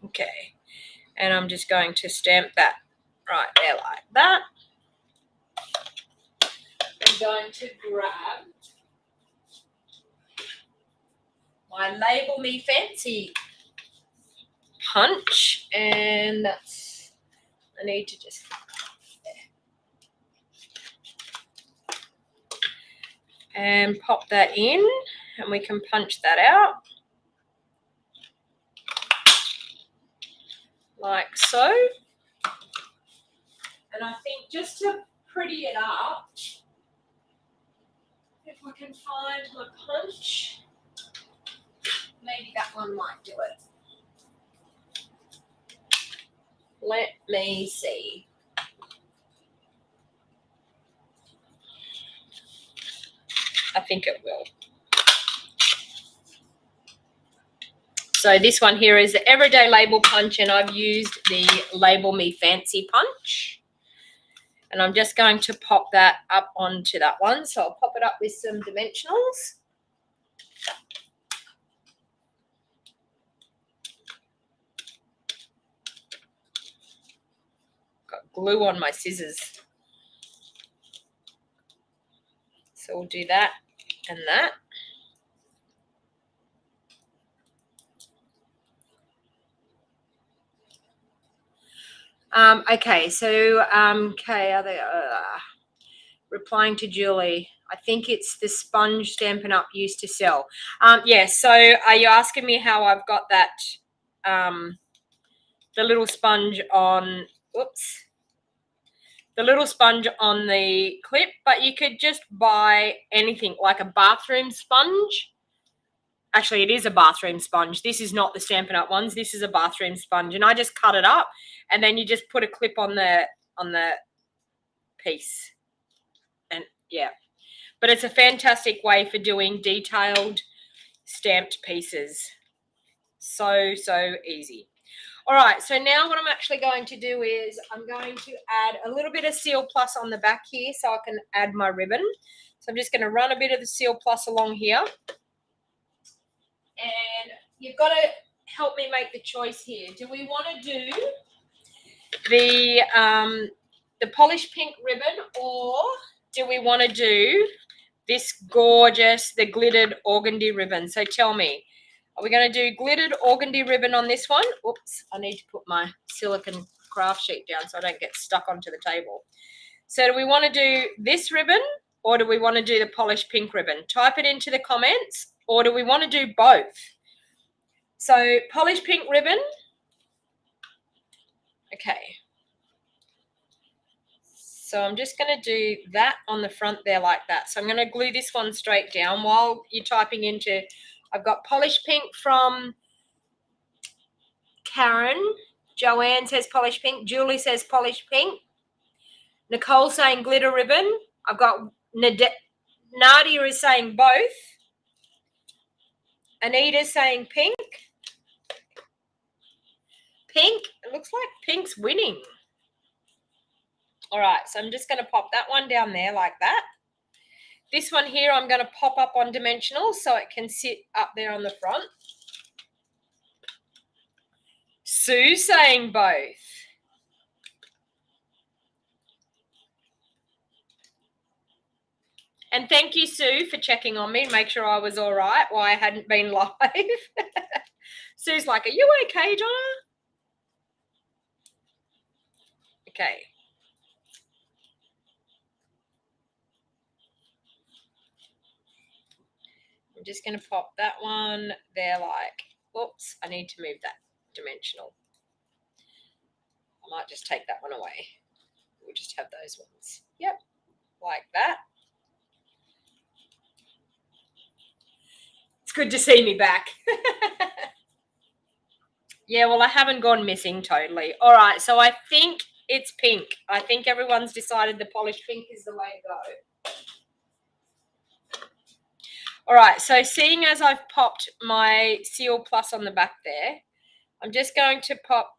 S1: Okay, and I'm just going to stamp that right there like that. I'm going to grab my Label Me Fancy punch, and that's, I need to just, there. And pop that in, and we can punch that out. Like so. And I think just to pretty it up, if we can find my punch, maybe that one might do it. Let me see. I think it will. So this one here is the Everyday Label Punch, and I've used the Label Me Fancy punch. And I'm just going to pop that up onto that one. So I'll pop it up with some dimensionals. glue on my scissors. So we'll do that and that. Okay, so okay, are they replying to Julie? I think it's the sponge Stampin' Up used to sell. Yes. So are you asking me how I've got that? The little sponge on. Oops. The little sponge on the clip, but you could just buy anything like a bathroom sponge. Actually, it is a bathroom sponge. This is not the Stampin' Up ones. This is a bathroom sponge, and I just cut it up, and then you just put a clip on the piece, and yeah. But it's a fantastic way for doing detailed stamped pieces. So easy. All right, so now what I'm actually going to do is I'm going to add a little bit of Seal Plus on the back here so I can add my ribbon. So I'm just going to run a bit of the Seal Plus along here. And you've got to help me make the choice here. Do we want to do the polished pink ribbon, or do we want to do this gorgeous, the glittered organdy ribbon? So tell me, are we going to do glittered organdy ribbon on this one? Oops, I need to put my silicone craft sheet down so I don't get stuck onto the table. So do we want to do this ribbon, or do we want to do the polished pink ribbon? Type it into the comments. Or do we want to do both? So polished pink ribbon. Okay. So I'm just going to do that on the front there like that. So I'm going to glue this one straight down while you're typing into. I've got polished pink from Karen. Joanne says polished pink. Julie says polished pink. Nicole saying glitter ribbon. I've got Nadia is saying both. Anita saying pink. Pink. It looks like pink's winning. All right, so I'm just going to pop that one down there like that. This one here I'm going to pop up on dimensional so it can sit up there on the front. Sue saying both. And thank you, Sue, for checking on me to make sure I was all right while I hadn't been live. Sue's like, are you okay, Donna? Okay. I'm just going to pop that one there like, oops, I need to move that dimensional. I might just take that one away. We'll just have those ones. Yep, like that. It's good to see me back. Yeah, well, I haven't gone missing totally. All right, so I think it's pink. I think everyone's decided the polished pink is the way to go. All right, so seeing as I've popped my Seal Plus on the back there, I'm just going to pop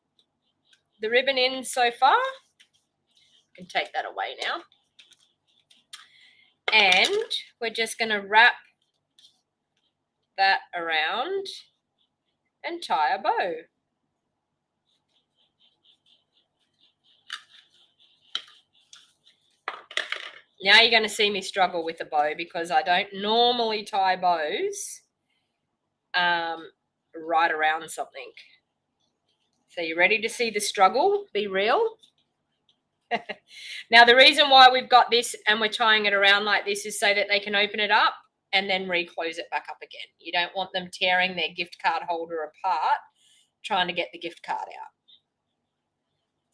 S1: the ribbon in so far. I can take that away now. And we're just going to wrap that around and tie a bow. Now you're going to see me struggle with a bow because I don't normally tie bows right around something. So you ready to see the struggle? Be real. Now the reason why we've got this and we're tying it around like this is so that they can open it up and then reclose it back up again. You don't want them tearing their gift card holder apart trying to get the gift card out.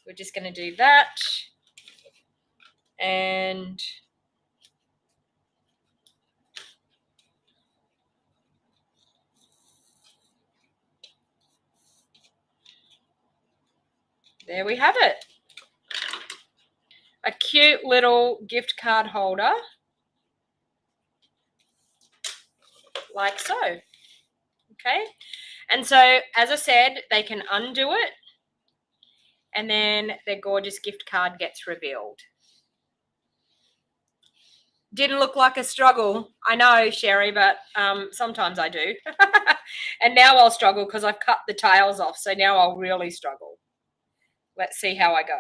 S1: We're just going to do that. And there we have it. A cute little gift card holder. Like so. Okay. And so, as I said, they can undo it. And then their gorgeous gift card gets revealed. Didn't look like a struggle. I know, Sherry, but sometimes I do. And now I'll struggle because I've cut the tails off. So now I'll really struggle. Let's see how I go.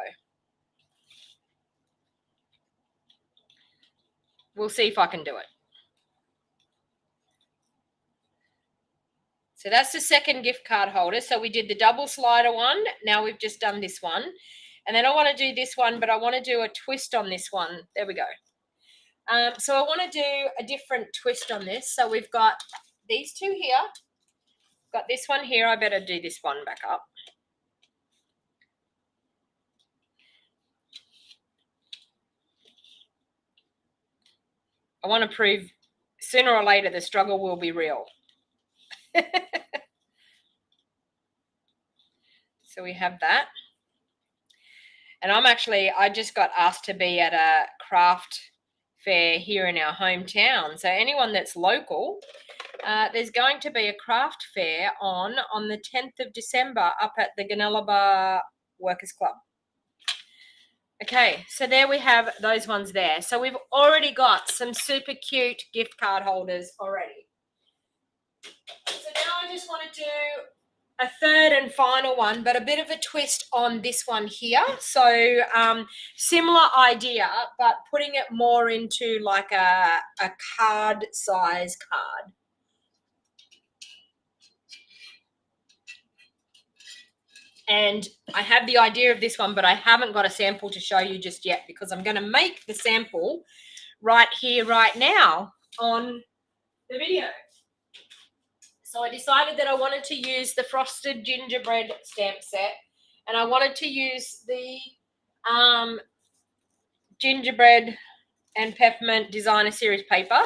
S1: we'll see if I can do it. So that's the second gift card holder. So we did the double slider one. Now we've just done this one. And then I want to do this one, but I want to do a twist on this one. There we go. So I want to do a different twist on this. So we've got these two here. Got this one here. I better do this one back up. I want to prove sooner or later the struggle will be real. So we have that. And I just got asked to be at a craft fair here in our hometown. So anyone that's local, there's going to be a craft fair on the 10th of December up at the Gunnellabar Workers Club. Okay, so there we have those ones there. So we've already got some super cute gift card holders already. So now I just want to do a third and final one, but a bit of a twist on this one here. So similar idea, but putting it more into like a card size card. And I have the idea of this one, but I haven't got a sample to show you just yet because I'm going to make the sample right here, right now on the video. So I decided that I wanted to use the frosted gingerbread stamp set, and I wanted to use the gingerbread and peppermint designer series paper.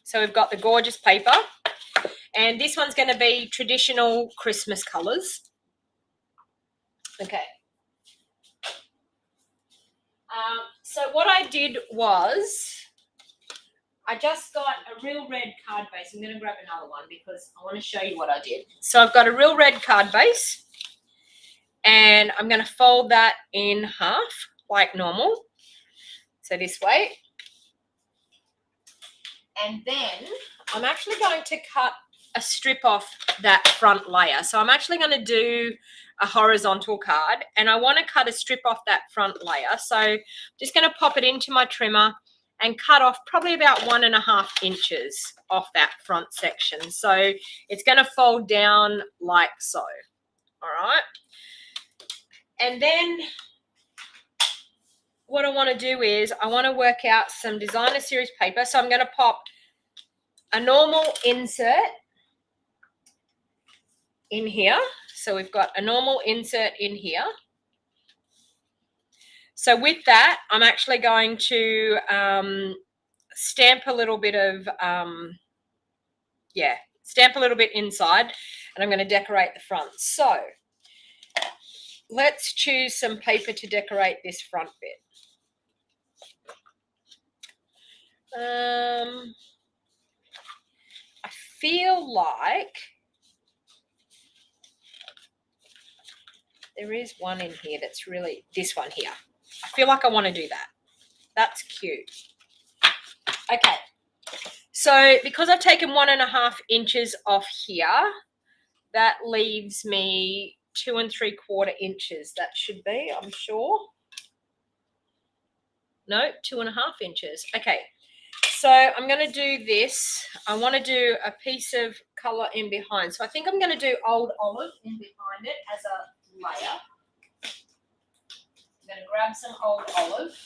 S1: So we've got the gorgeous paper, and this one's going to be traditional Christmas colors. Okay. So what I did was I just got a real red card base. I'm going to grab another one because I want to show you what I did. So I've got a real red card base, and I'm going to fold that in half like normal. So this way. And then I'm actually going to cut a strip off that front layer. So I'm actually going to do a horizontal card, and I want to cut a strip off that front layer. So I'm just going to pop it into my trimmer and cut off probably about 1.5 inches off that front section. So it's going to fold down like so. All right. And then what I want to do is I want to work out some designer series paper. So I'm going to pop a normal insert in here. So we've got a normal insert in here. So with that, I'm actually going to stamp a little bit of, stamp a little bit inside, and I'm going to decorate the front. So let's choose some paper to decorate this front bit. I feel like there is one in here that's really, this one here. I feel like I want to do that. That's cute. Okay. So because I've taken 1.5 inches off here, that leaves me 2 3/4 inches. That should be, I'm sure. No, 2.5 inches. Okay. So I'm going to do this. I want to do a piece of color in behind. So I think I'm going to do Old Olive in behind it as a layer. I'm going to grab some Old Olive.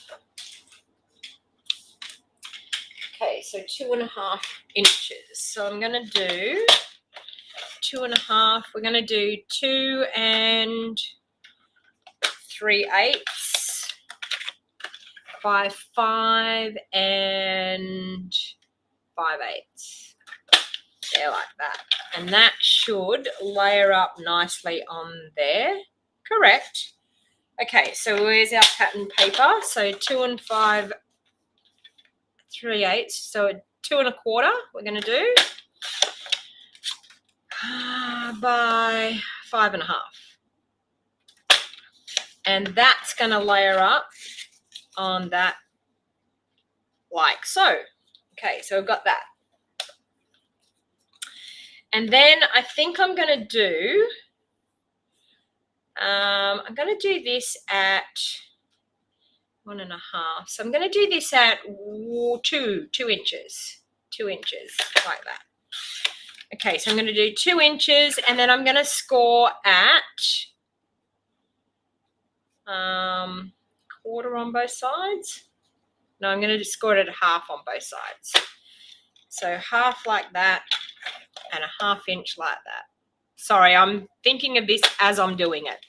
S1: Okay, so 2.5 inches. So I'm going to do 2.5. We're going to do 2 3/8 by 5 5/8. There, like that. And that should layer up nicely on there. Correct. Okay, so where's our pattern paper? So 2 5 3/8. So 2 1/4 we're going to do by 5 1/2. And that's going to layer up on that like so. Okay, so I've got that. And then I think I'm going to do, I'm going to do this at 1.5. So I'm going to do this at 2 inches. 2 inches, like that. Okay, so I'm going to do 2 inches, and then I'm going to score at quarter on both sides. No, I'm going to score it at half on both sides. So half like that and a 1/2 inch like that. Sorry, I'm thinking of this as I'm doing it.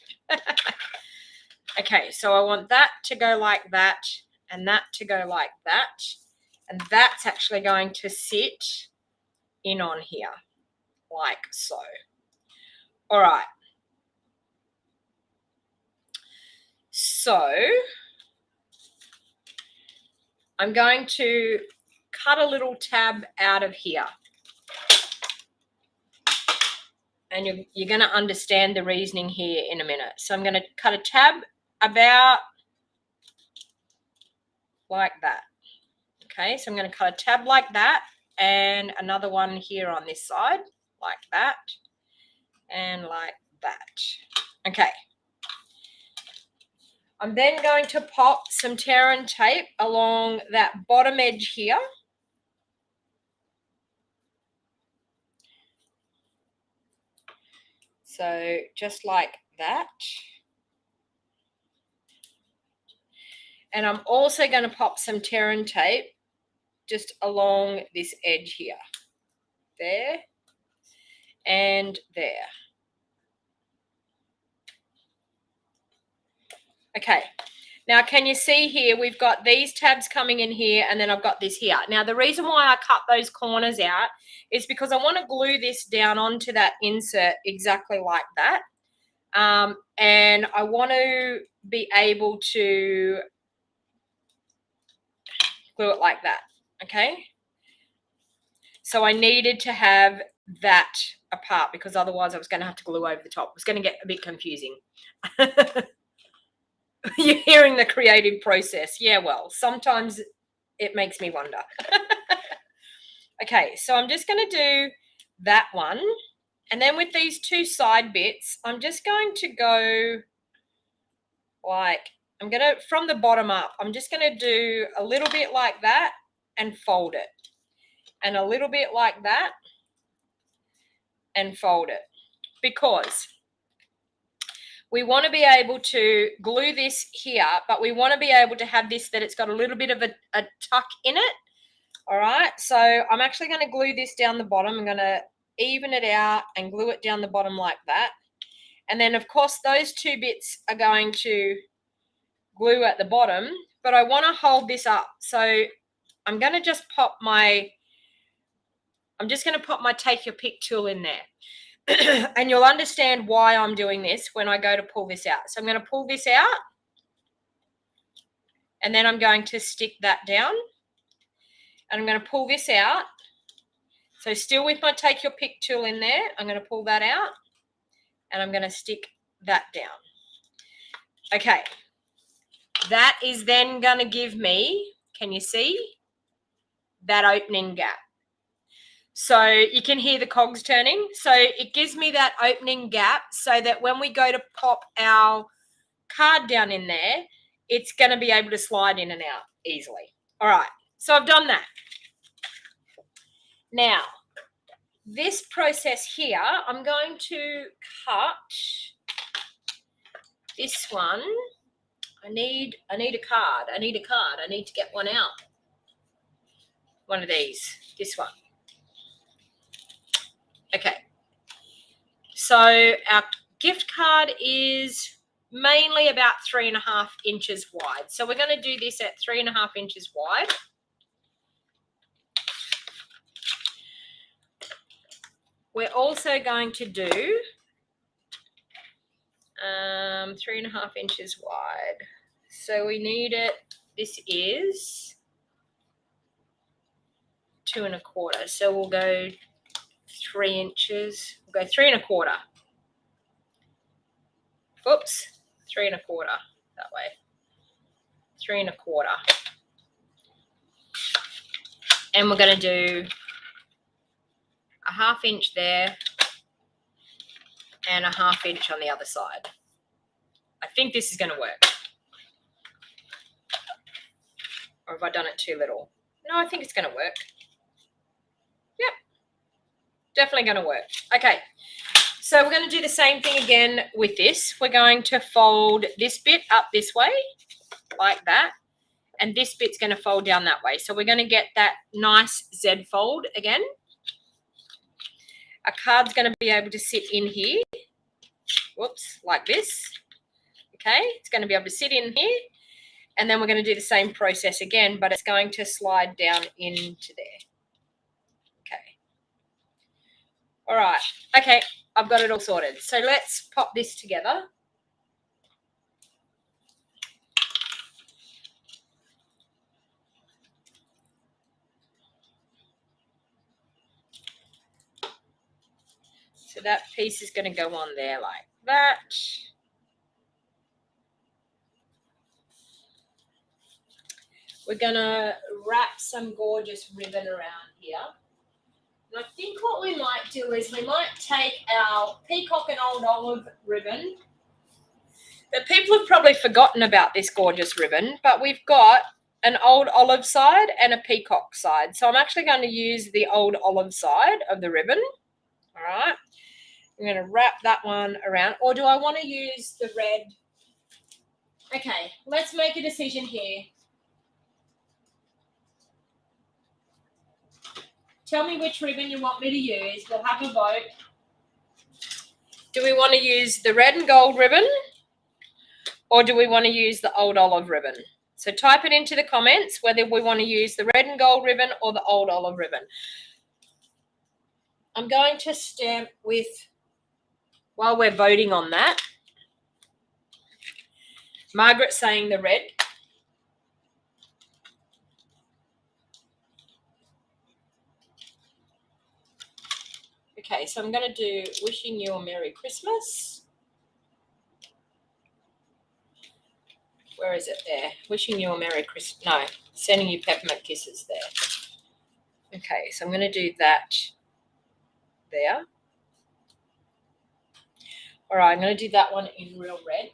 S1: Okay, so I want that to go like that and that to go like that. And that's actually going to sit in on here, like so. All right. So I'm going to cut a little tab out of here. And you're going to understand the reasoning here in a minute. So I'm going to cut a tab about like that. Okay, so I'm going to cut a tab like that and another one here on this side, like that and like that. Okay. I'm then going to pop some tear and tape along that bottom edge here. So just like that. And I'm also going to pop some tear and tape just along this edge here. There and there. Okay. Now, can you see here, we've got these tabs coming in here, and then I've got this here. Now, the reason why I cut those corners out is because I want to glue this down onto that insert exactly like that. And I want to be able to glue it like that, okay? So I needed to have that apart because otherwise I was going to have to glue over the top. It was going to get a bit confusing. You're hearing the creative process. Yeah, well, sometimes it makes me wonder. Okay, so I'm just going to do that one. And then with these two side bits, I'm just going to go like, I'm going to, from the bottom up, I'm just going to do a little bit like that and fold it. And a little bit like that and fold it. Because we want to be able to glue this here, but we want to be able to have this that it's got a little bit of a tuck in it. All right, so I'm actually going to glue this down the bottom. I'm going to even it out and glue it down the bottom like that. And then, of course, those two bits are going to glue at the bottom, but I want to hold this up. So I'm going to just pop my, take your pick tool in there. And you'll understand why I'm doing this when I go to pull this out. So I'm going to pull this out, and then I'm going to stick that down, and I'm going to pull this out. So still with my take your pick tool in there, I'm going to pull that out, and I'm going to stick that down. Okay, that is then going to give me, can you see, that opening gap. So you can hear the cogs turning. So it gives me that opening gap so that when we go to pop our card down in there, it's going to be able to slide in and out easily. All right, so I've done that. Now, this process here, I'm going to cut this one. I need a card. I need to get one out. One of these, this one. Okay. So our gift card is mainly about 3.5 inches wide. So we're going to do this at 3.5 inches wide. We're also going to do 3.5 inches wide. So we need it, this is 2.25. So we'll go 3 inches. We'll go 3.25. Oops, 3.25 that way. 3.25. And we're going to do a 1/2 inch there and a 1/2 inch on the other side. I think this is going to work. Or have I done it too little? No, I think it's going to work. Yep, definitely going to work. Okay, so we're going to do the same thing again with this. We're going to fold this bit up this way, like that. And this bit's going to fold down that way. So we're going to get that nice Z fold again. A card's going to be able to sit in here. Whoops, like this. Okay, it's going to be able to sit in here. And then we're going to do the same process again, but it's going to slide down into there. Okay. All right. Okay, I've got it all sorted. So let's pop this together. So that piece is going to go on there like that. We're going to wrap some gorgeous ribbon around here. And I think what we might do is we might take our peacock and old olive ribbon. The people have probably forgotten about this gorgeous ribbon, but we've got an old olive side and a peacock side. So I'm actually going to use the old olive side of the ribbon. All right. I'm going to wrap that one around. Or do I want to use the red? Okay, let's make a decision here. Tell me which ribbon you want me to use. We'll have a vote. Do we want to use the red and gold ribbon? Or do we want to use the old olive ribbon? So type it into the comments whether we want to use the red and gold ribbon or the old olive ribbon. I'm going to stamp with, while we're voting on that, Margaret's saying the red. Okay, so I'm going to do wishing you a Merry Christmas. Where is it there? Wishing you a Merry Christmas. No, sending you peppermint kisses there. Okay, so I'm going to do that there. All right, I'm going to do that one in real red.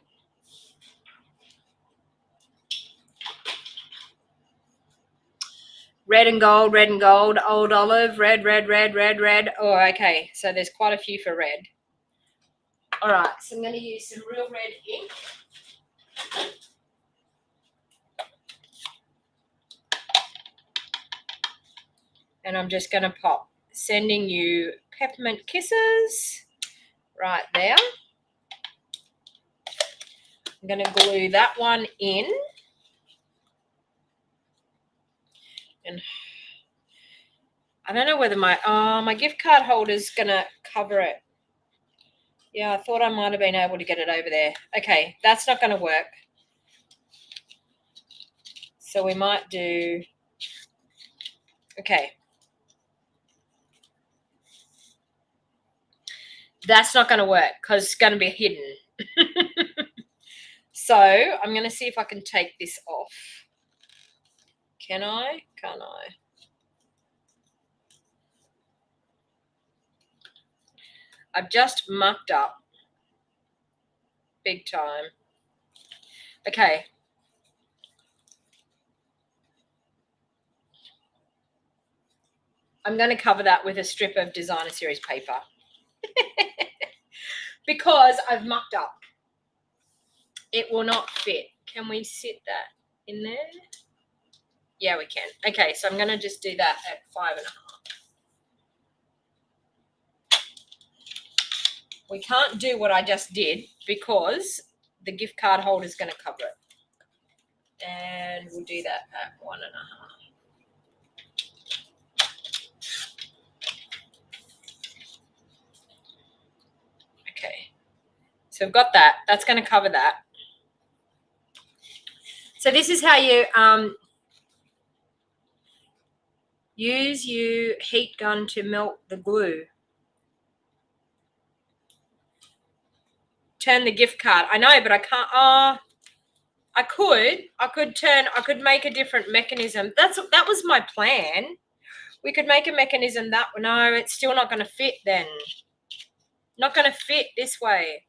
S1: Red and gold, old olive, red, red, red, red, red. Oh, okay, so there's quite a few for red. All right, so I'm going to use some real red ink. And I'm just going to pop sending you peppermint kisses right there. I'm going to glue that one in. And I don't know whether my gift card holder is going to cover it. Yeah, I thought I might have been able to get it over there. Okay, that's not going to work. So we might do, okay. That's not going to work because it's going to be hidden. So I'm going to see if I can take this off. Can I? Can't I? I've just mucked up big time. Okay. I'm going to cover that with a strip of designer series paper because I've mucked up. It will not fit. Can we sit that in there? Yeah, we can. Okay, so I'm going to just do that at 5.5. We can't do what I just did because the gift card holder is going to cover it. And we'll do that at 1.5. Okay, so we've got that. That's going to cover that. So this is how you use your heat gun to melt the glue. Turn the gift card. I know, but I can't. I could make a different mechanism. That was my plan. We could make a mechanism that, no, it's still not going to fit then. Not going to fit this way.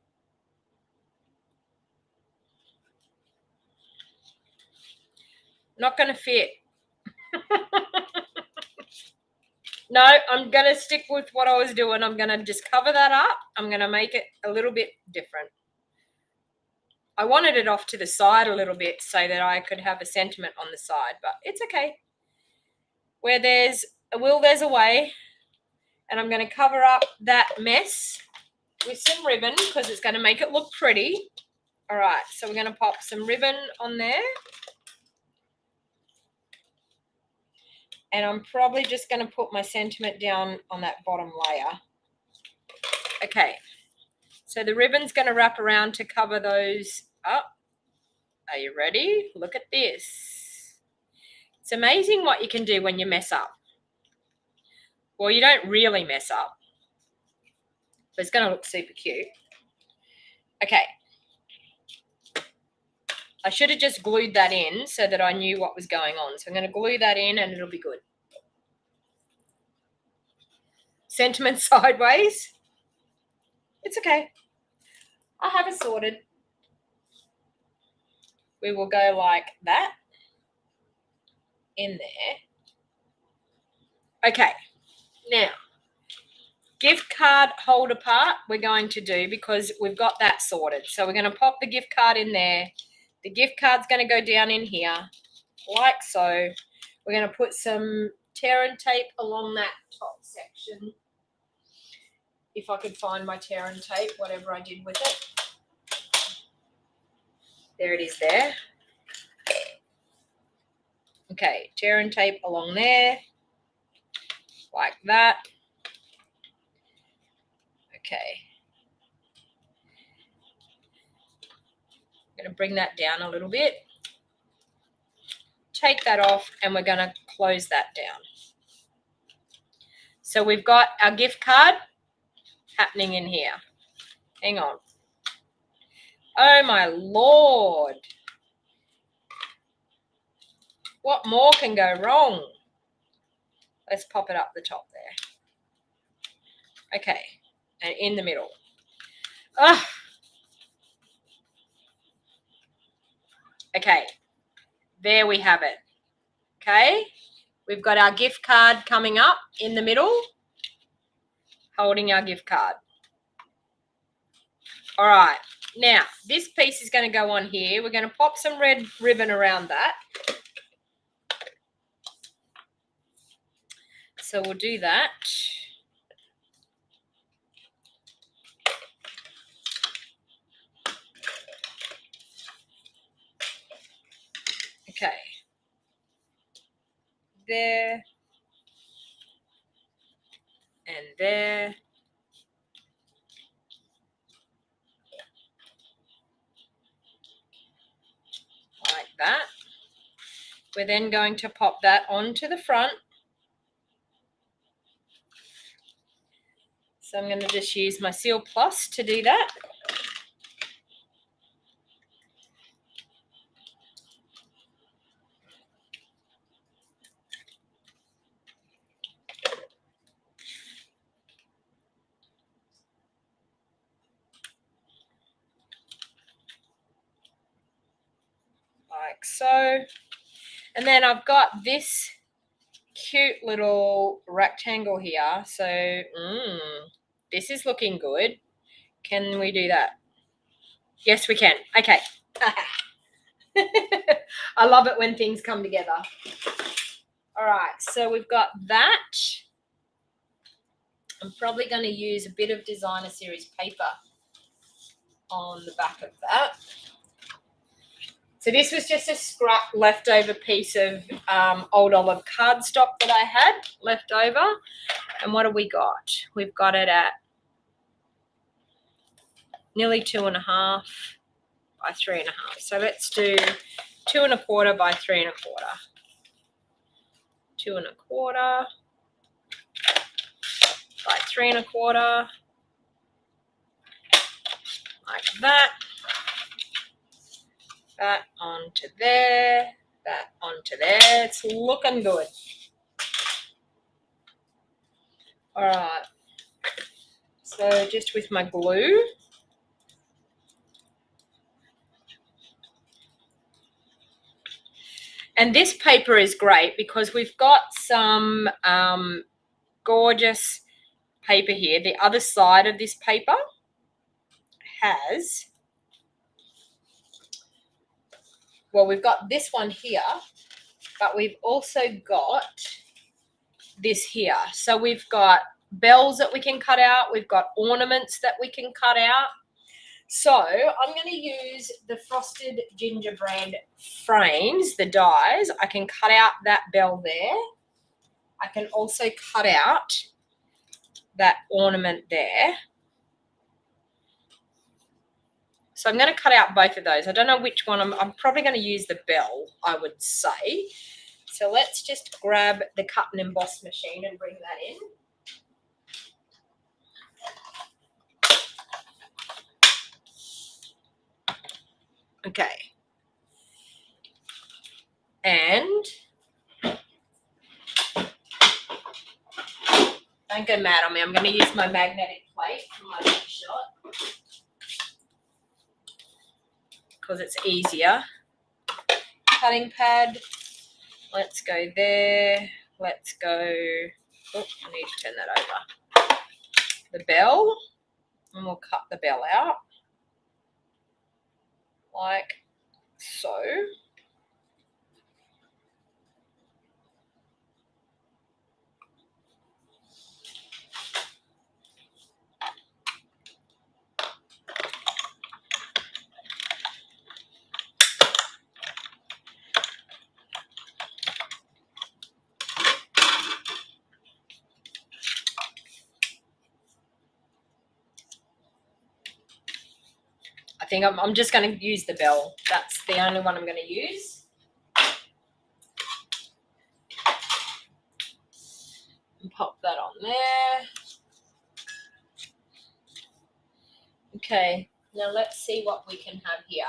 S1: Not going to fit. No, I'm going to stick with what I was doing. I'm going to just cover that up. I'm going to make it a little bit different. I wanted it off to the side a little bit so that I could have a sentiment on the side, but it's okay. Where there's a will, there's a way. And I'm going to cover up that mess with some ribbon because it's going to make it look pretty. All right, so we're going to pop some ribbon on there. And I'm probably just going to put my sentiment down on that bottom layer. Okay, so the ribbon's going to wrap around to cover those up. Are you ready? Look at this. It's amazing what you can do when you mess up. Well, you don't really mess up, but it's going to look super cute. Okay. I should have just glued that in so that I knew what was going on. So I'm going to glue that in and it'll be good. Sentiment sideways. It's okay. I have it sorted. We will go like that in there. Okay. Now, gift card holder part we're going to do because we've got that sorted. So we're going to pop the gift card in there. The gift card's going to go down in here like so. We're going to put some tear and tape along that top section. If I could find my tear and tape, whatever I did with it. There it is there. Okay, tear and tape along there. Like that. Okay. I'm going to bring that down a little bit. Take that off and we're going to close that down. So we've got our gift card happening in here. Hang on. Oh my Lord. What more can go wrong? Let's pop it up the top there. Okay. And in the middle. Ah. Okay. There we have it. Okay. We've got our gift card coming up in the middle. Holding our gift card. All right. Now, this piece is going to go on here. We're going to pop some red ribbon around that. So we'll do that. Okay. There. And there. Like that. We're then going to pop that onto the front. So I'm going to just use my Seal Plus to do that. Like so. And then I've got this cute little rectangle here. So this is looking good. Can we do that? Yes, we can. Okay. I love it when things come together. All right, so we've got that. I'm probably going to use a bit of Designer Series paper on the back of that. So this was just a scrap leftover piece of old olive cardstock that I had left over. And what have we got? We've got it at nearly 2.5 by 3.5. So let's do 2 1/4 by 3 1/4. 2 1/4 by 3 1/4. Like that. That onto there. That onto there. It's looking good. All right. So just with my glue. And this paper is great because we've got some gorgeous paper here. The other side of this paper has, well, we've got this one here, but we've also got this here. So we've got bells that we can cut out. We've got ornaments that we can cut out. So I'm going to use the frosted gingerbread frames, the dies. I can cut out that bell there. I can also cut out that ornament there. So I'm going to cut out both of those. I don't know which one. I'm probably going to use the bell, I would say. So let's just grab the cut and emboss machine and bring that in. Okay. And don't go mad on me. I'm going to use my magnetic plate for my next shot because it's easier. Cutting pad. Let's go there. Let's go. Oh, I need to turn that over. The bell. And we'll cut the bell out like so. I think I'm just going to use the bell. That's the only one I'm going to use. And pop that on there. Okay, now let's see what we can have here.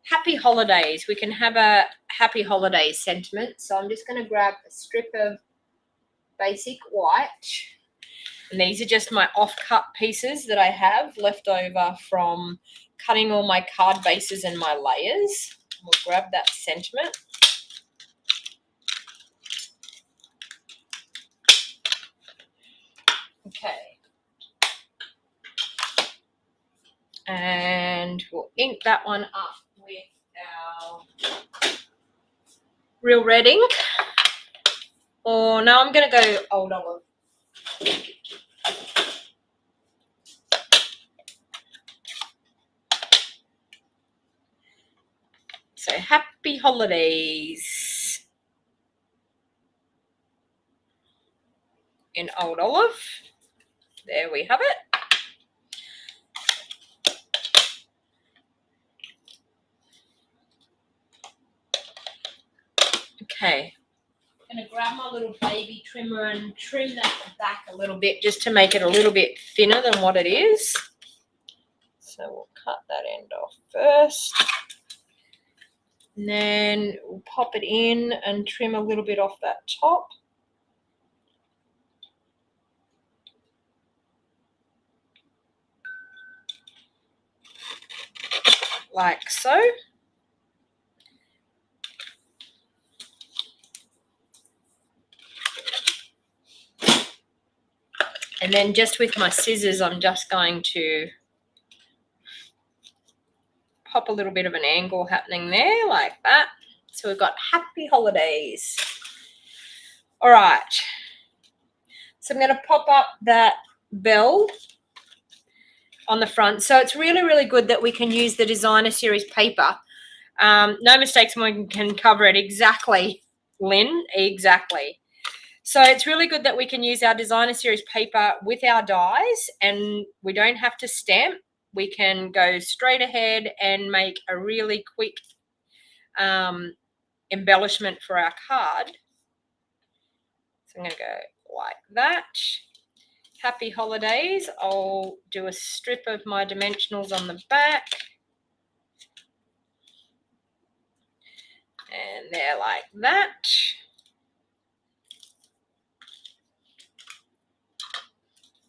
S1: Happy holidays. We can have a happy holidays sentiment. So I'm just going to grab a strip of basic white. And these are just my off-cut pieces that I have left over from cutting all my card bases and my layers. We'll grab that sentiment. Okay. And we'll ink that one up with our real red ink. Or no, I'm going to go Old Olive. So happy holidays in Old Olive. There we have it. Okay. I'm going to grab my little baby trimmer and trim that back a little bit just to make it a little bit thinner than what it is. So we'll cut that end off first. And then we'll pop it in and trim a little bit off that top. Like so. And then just with my scissors, I'm just going to pop a little bit of an angle happening there like that. So we've got happy holidays. All right. So I'm going to pop up that bell on the front. So it's really, really good that we can use the designer series paper. No mistakes, we can cover it. Exactly, Lynn, exactly. So it's really good that we can use our designer series paper with our dies and we don't have to stamp. We can go straight ahead and make a really quick embellishment for our card. So I'm going to go like that. Happy holidays. I'll do a strip of my dimensionals on the back. And there like that.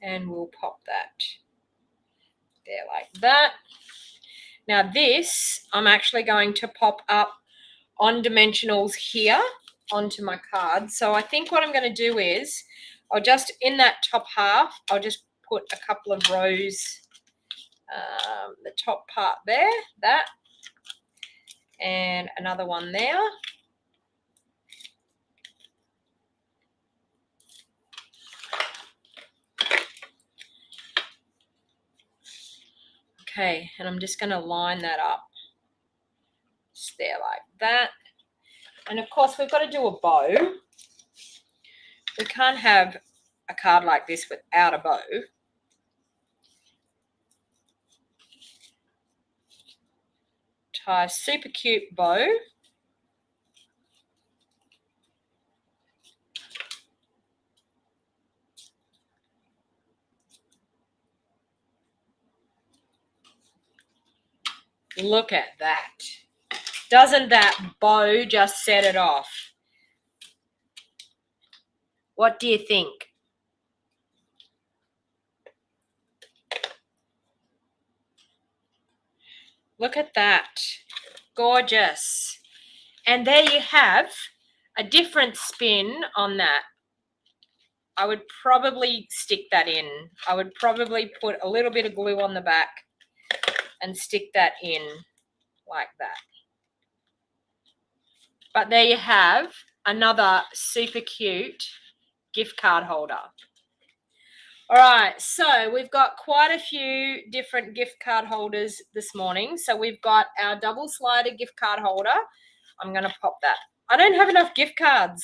S1: And we'll pop that there like that. Now this, I'm actually going to pop up on dimensionals here onto my card. So I think what I'm going to do is I'll just, in that top half, I'll just put a couple of rows, the top part there, that, and another one there. Okay, and I'm just going to line that up. Just there like that. And of course, we've got to do a bow. We can't have a card like this without a bow. Tie a super cute bow. Look at that. Doesn't that bow just set it off? What do you think? Look at that. Gorgeous. And there you have a different spin on that. I would probably stick that in. I would probably put a little bit of glue on the back and stick that in like that. But there you have another super cute gift card holder. All right, so we've got quite a few different gift card holders this morning. So we've got our double slider gift card holder. I'm going to pop that. I don't have enough gift cards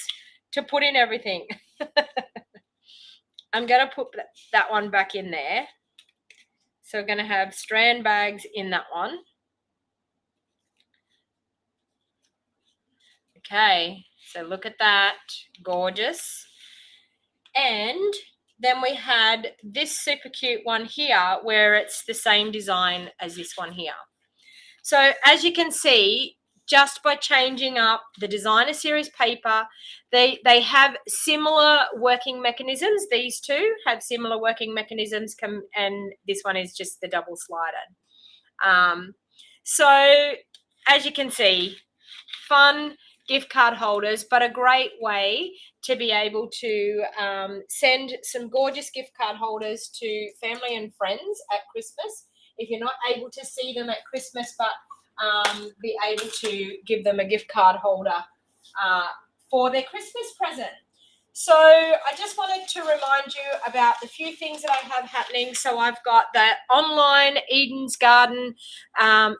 S1: to put in everything. I'm going to put that one back in there. So we're going to have strand bags in that one. Okay, so look at that. Gorgeous. And then we had this super cute one here where it's the same design as this one here. So as you can see, just by changing up the designer series paper, they have similar working mechanisms. These two have similar working mechanisms, and this one is just the double slided. So as you can see, fun gift card holders, but a great way to be able to send some gorgeous gift card holders to family and friends at Christmas. If you're not able to see them at Christmas, but be able to give them a gift card holder for their Christmas present. So I just wanted to remind you about the few things that I have happening. So I've got the online Eden's Garden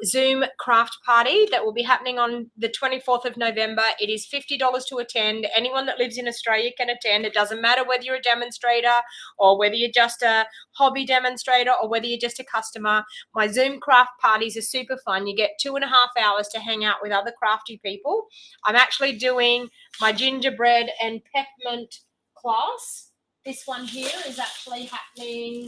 S1: Zoom craft party that will be happening on the 24th of November. It is $50 to attend. Anyone that lives in Australia can attend. It doesn't matter whether you're a demonstrator or whether you're just a hobby demonstrator or whether you're just a customer. My Zoom craft parties are super fun. You get 2.5 hours to hang out with other crafty people. I'm actually doing my gingerbread and peppermint class. This one here is actually happening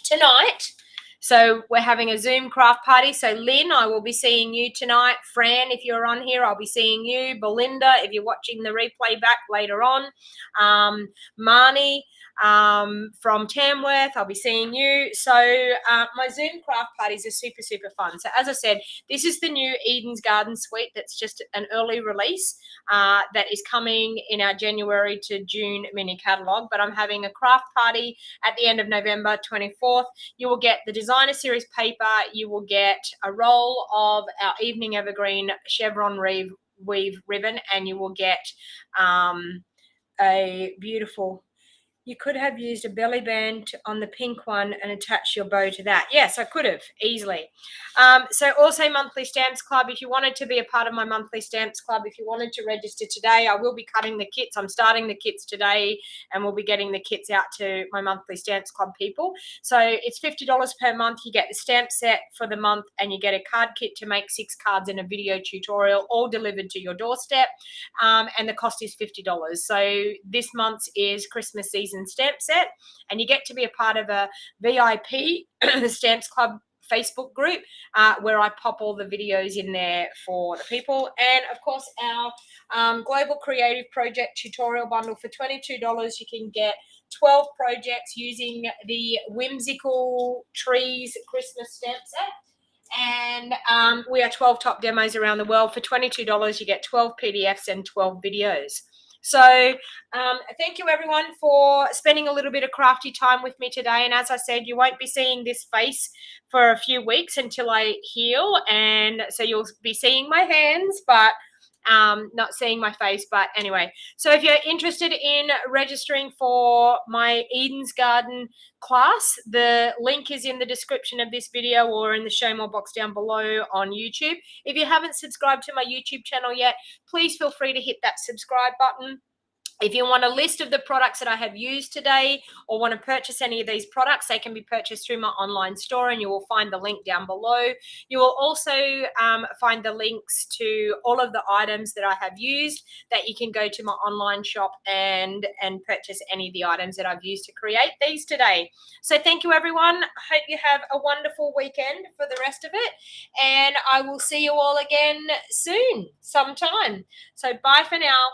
S1: tonight. So we're having a Zoom craft party. So Lynn, I will be seeing you tonight. Fran, if you're on here, I'll be seeing you. Belinda, if you're watching the replay back later on. Marnie from Tamworth, I'll be seeing you. So my Zoom craft parties are super, super fun. So as I said, this is the new Eden's Garden Suite that's just an early release that is coming in our January to June mini catalogue. But I'm having a craft party at the end of November 24th. You will get the designer series paper. You will get a roll of our evening evergreen chevron weave ribbon, and you will get a beautiful, you could have used a belly band on the pink one and attached your bow to that. Yes, I could have easily. So also monthly stamps club. If you wanted to be a part of my monthly stamps club, if you wanted to register today, I will be cutting the kits. I'm starting the kits today and we'll be getting the kits out to my monthly stamps club people. So it's $50 per month. You get the stamp set for the month and you get a card kit to make 6 cards in a video tutorial, all delivered to your doorstep. And the cost is $50. So this month's is Christmas season stamp set, and you get to be a part of a VIP the Stamps Club Facebook group where I pop all the videos in there for the people. And of course our Global Creative Project tutorial bundle for $22. You can get 12 projects using the Whimsical Trees Christmas stamp set. And we are 12 top demos around the world. For $22, you get 12 PDFs and 12 videos. So thank you everyone for spending a little bit of crafty time with me today. And as I said, you won't be seeing this face for a few weeks until I heal. And so you'll be seeing my hands, but not seeing my face. But anyway, so if you're interested in registering for my Eden's Garden class, the link is in the description of this video or in the show more box down below on YouTube. If you haven't subscribed to my YouTube channel yet, please feel free to hit that subscribe button. If you want a list of the products that I have used today or want to purchase any of these products, they can be purchased through my online store, and you will find the link down below. You will also find the links to all of the items that I have used that you can go to my online shop and purchase any of the items that I've used to create these today. So thank you, everyone. I hope you have a wonderful weekend for the rest of it, and I will see you all again soon, sometime. So bye for now.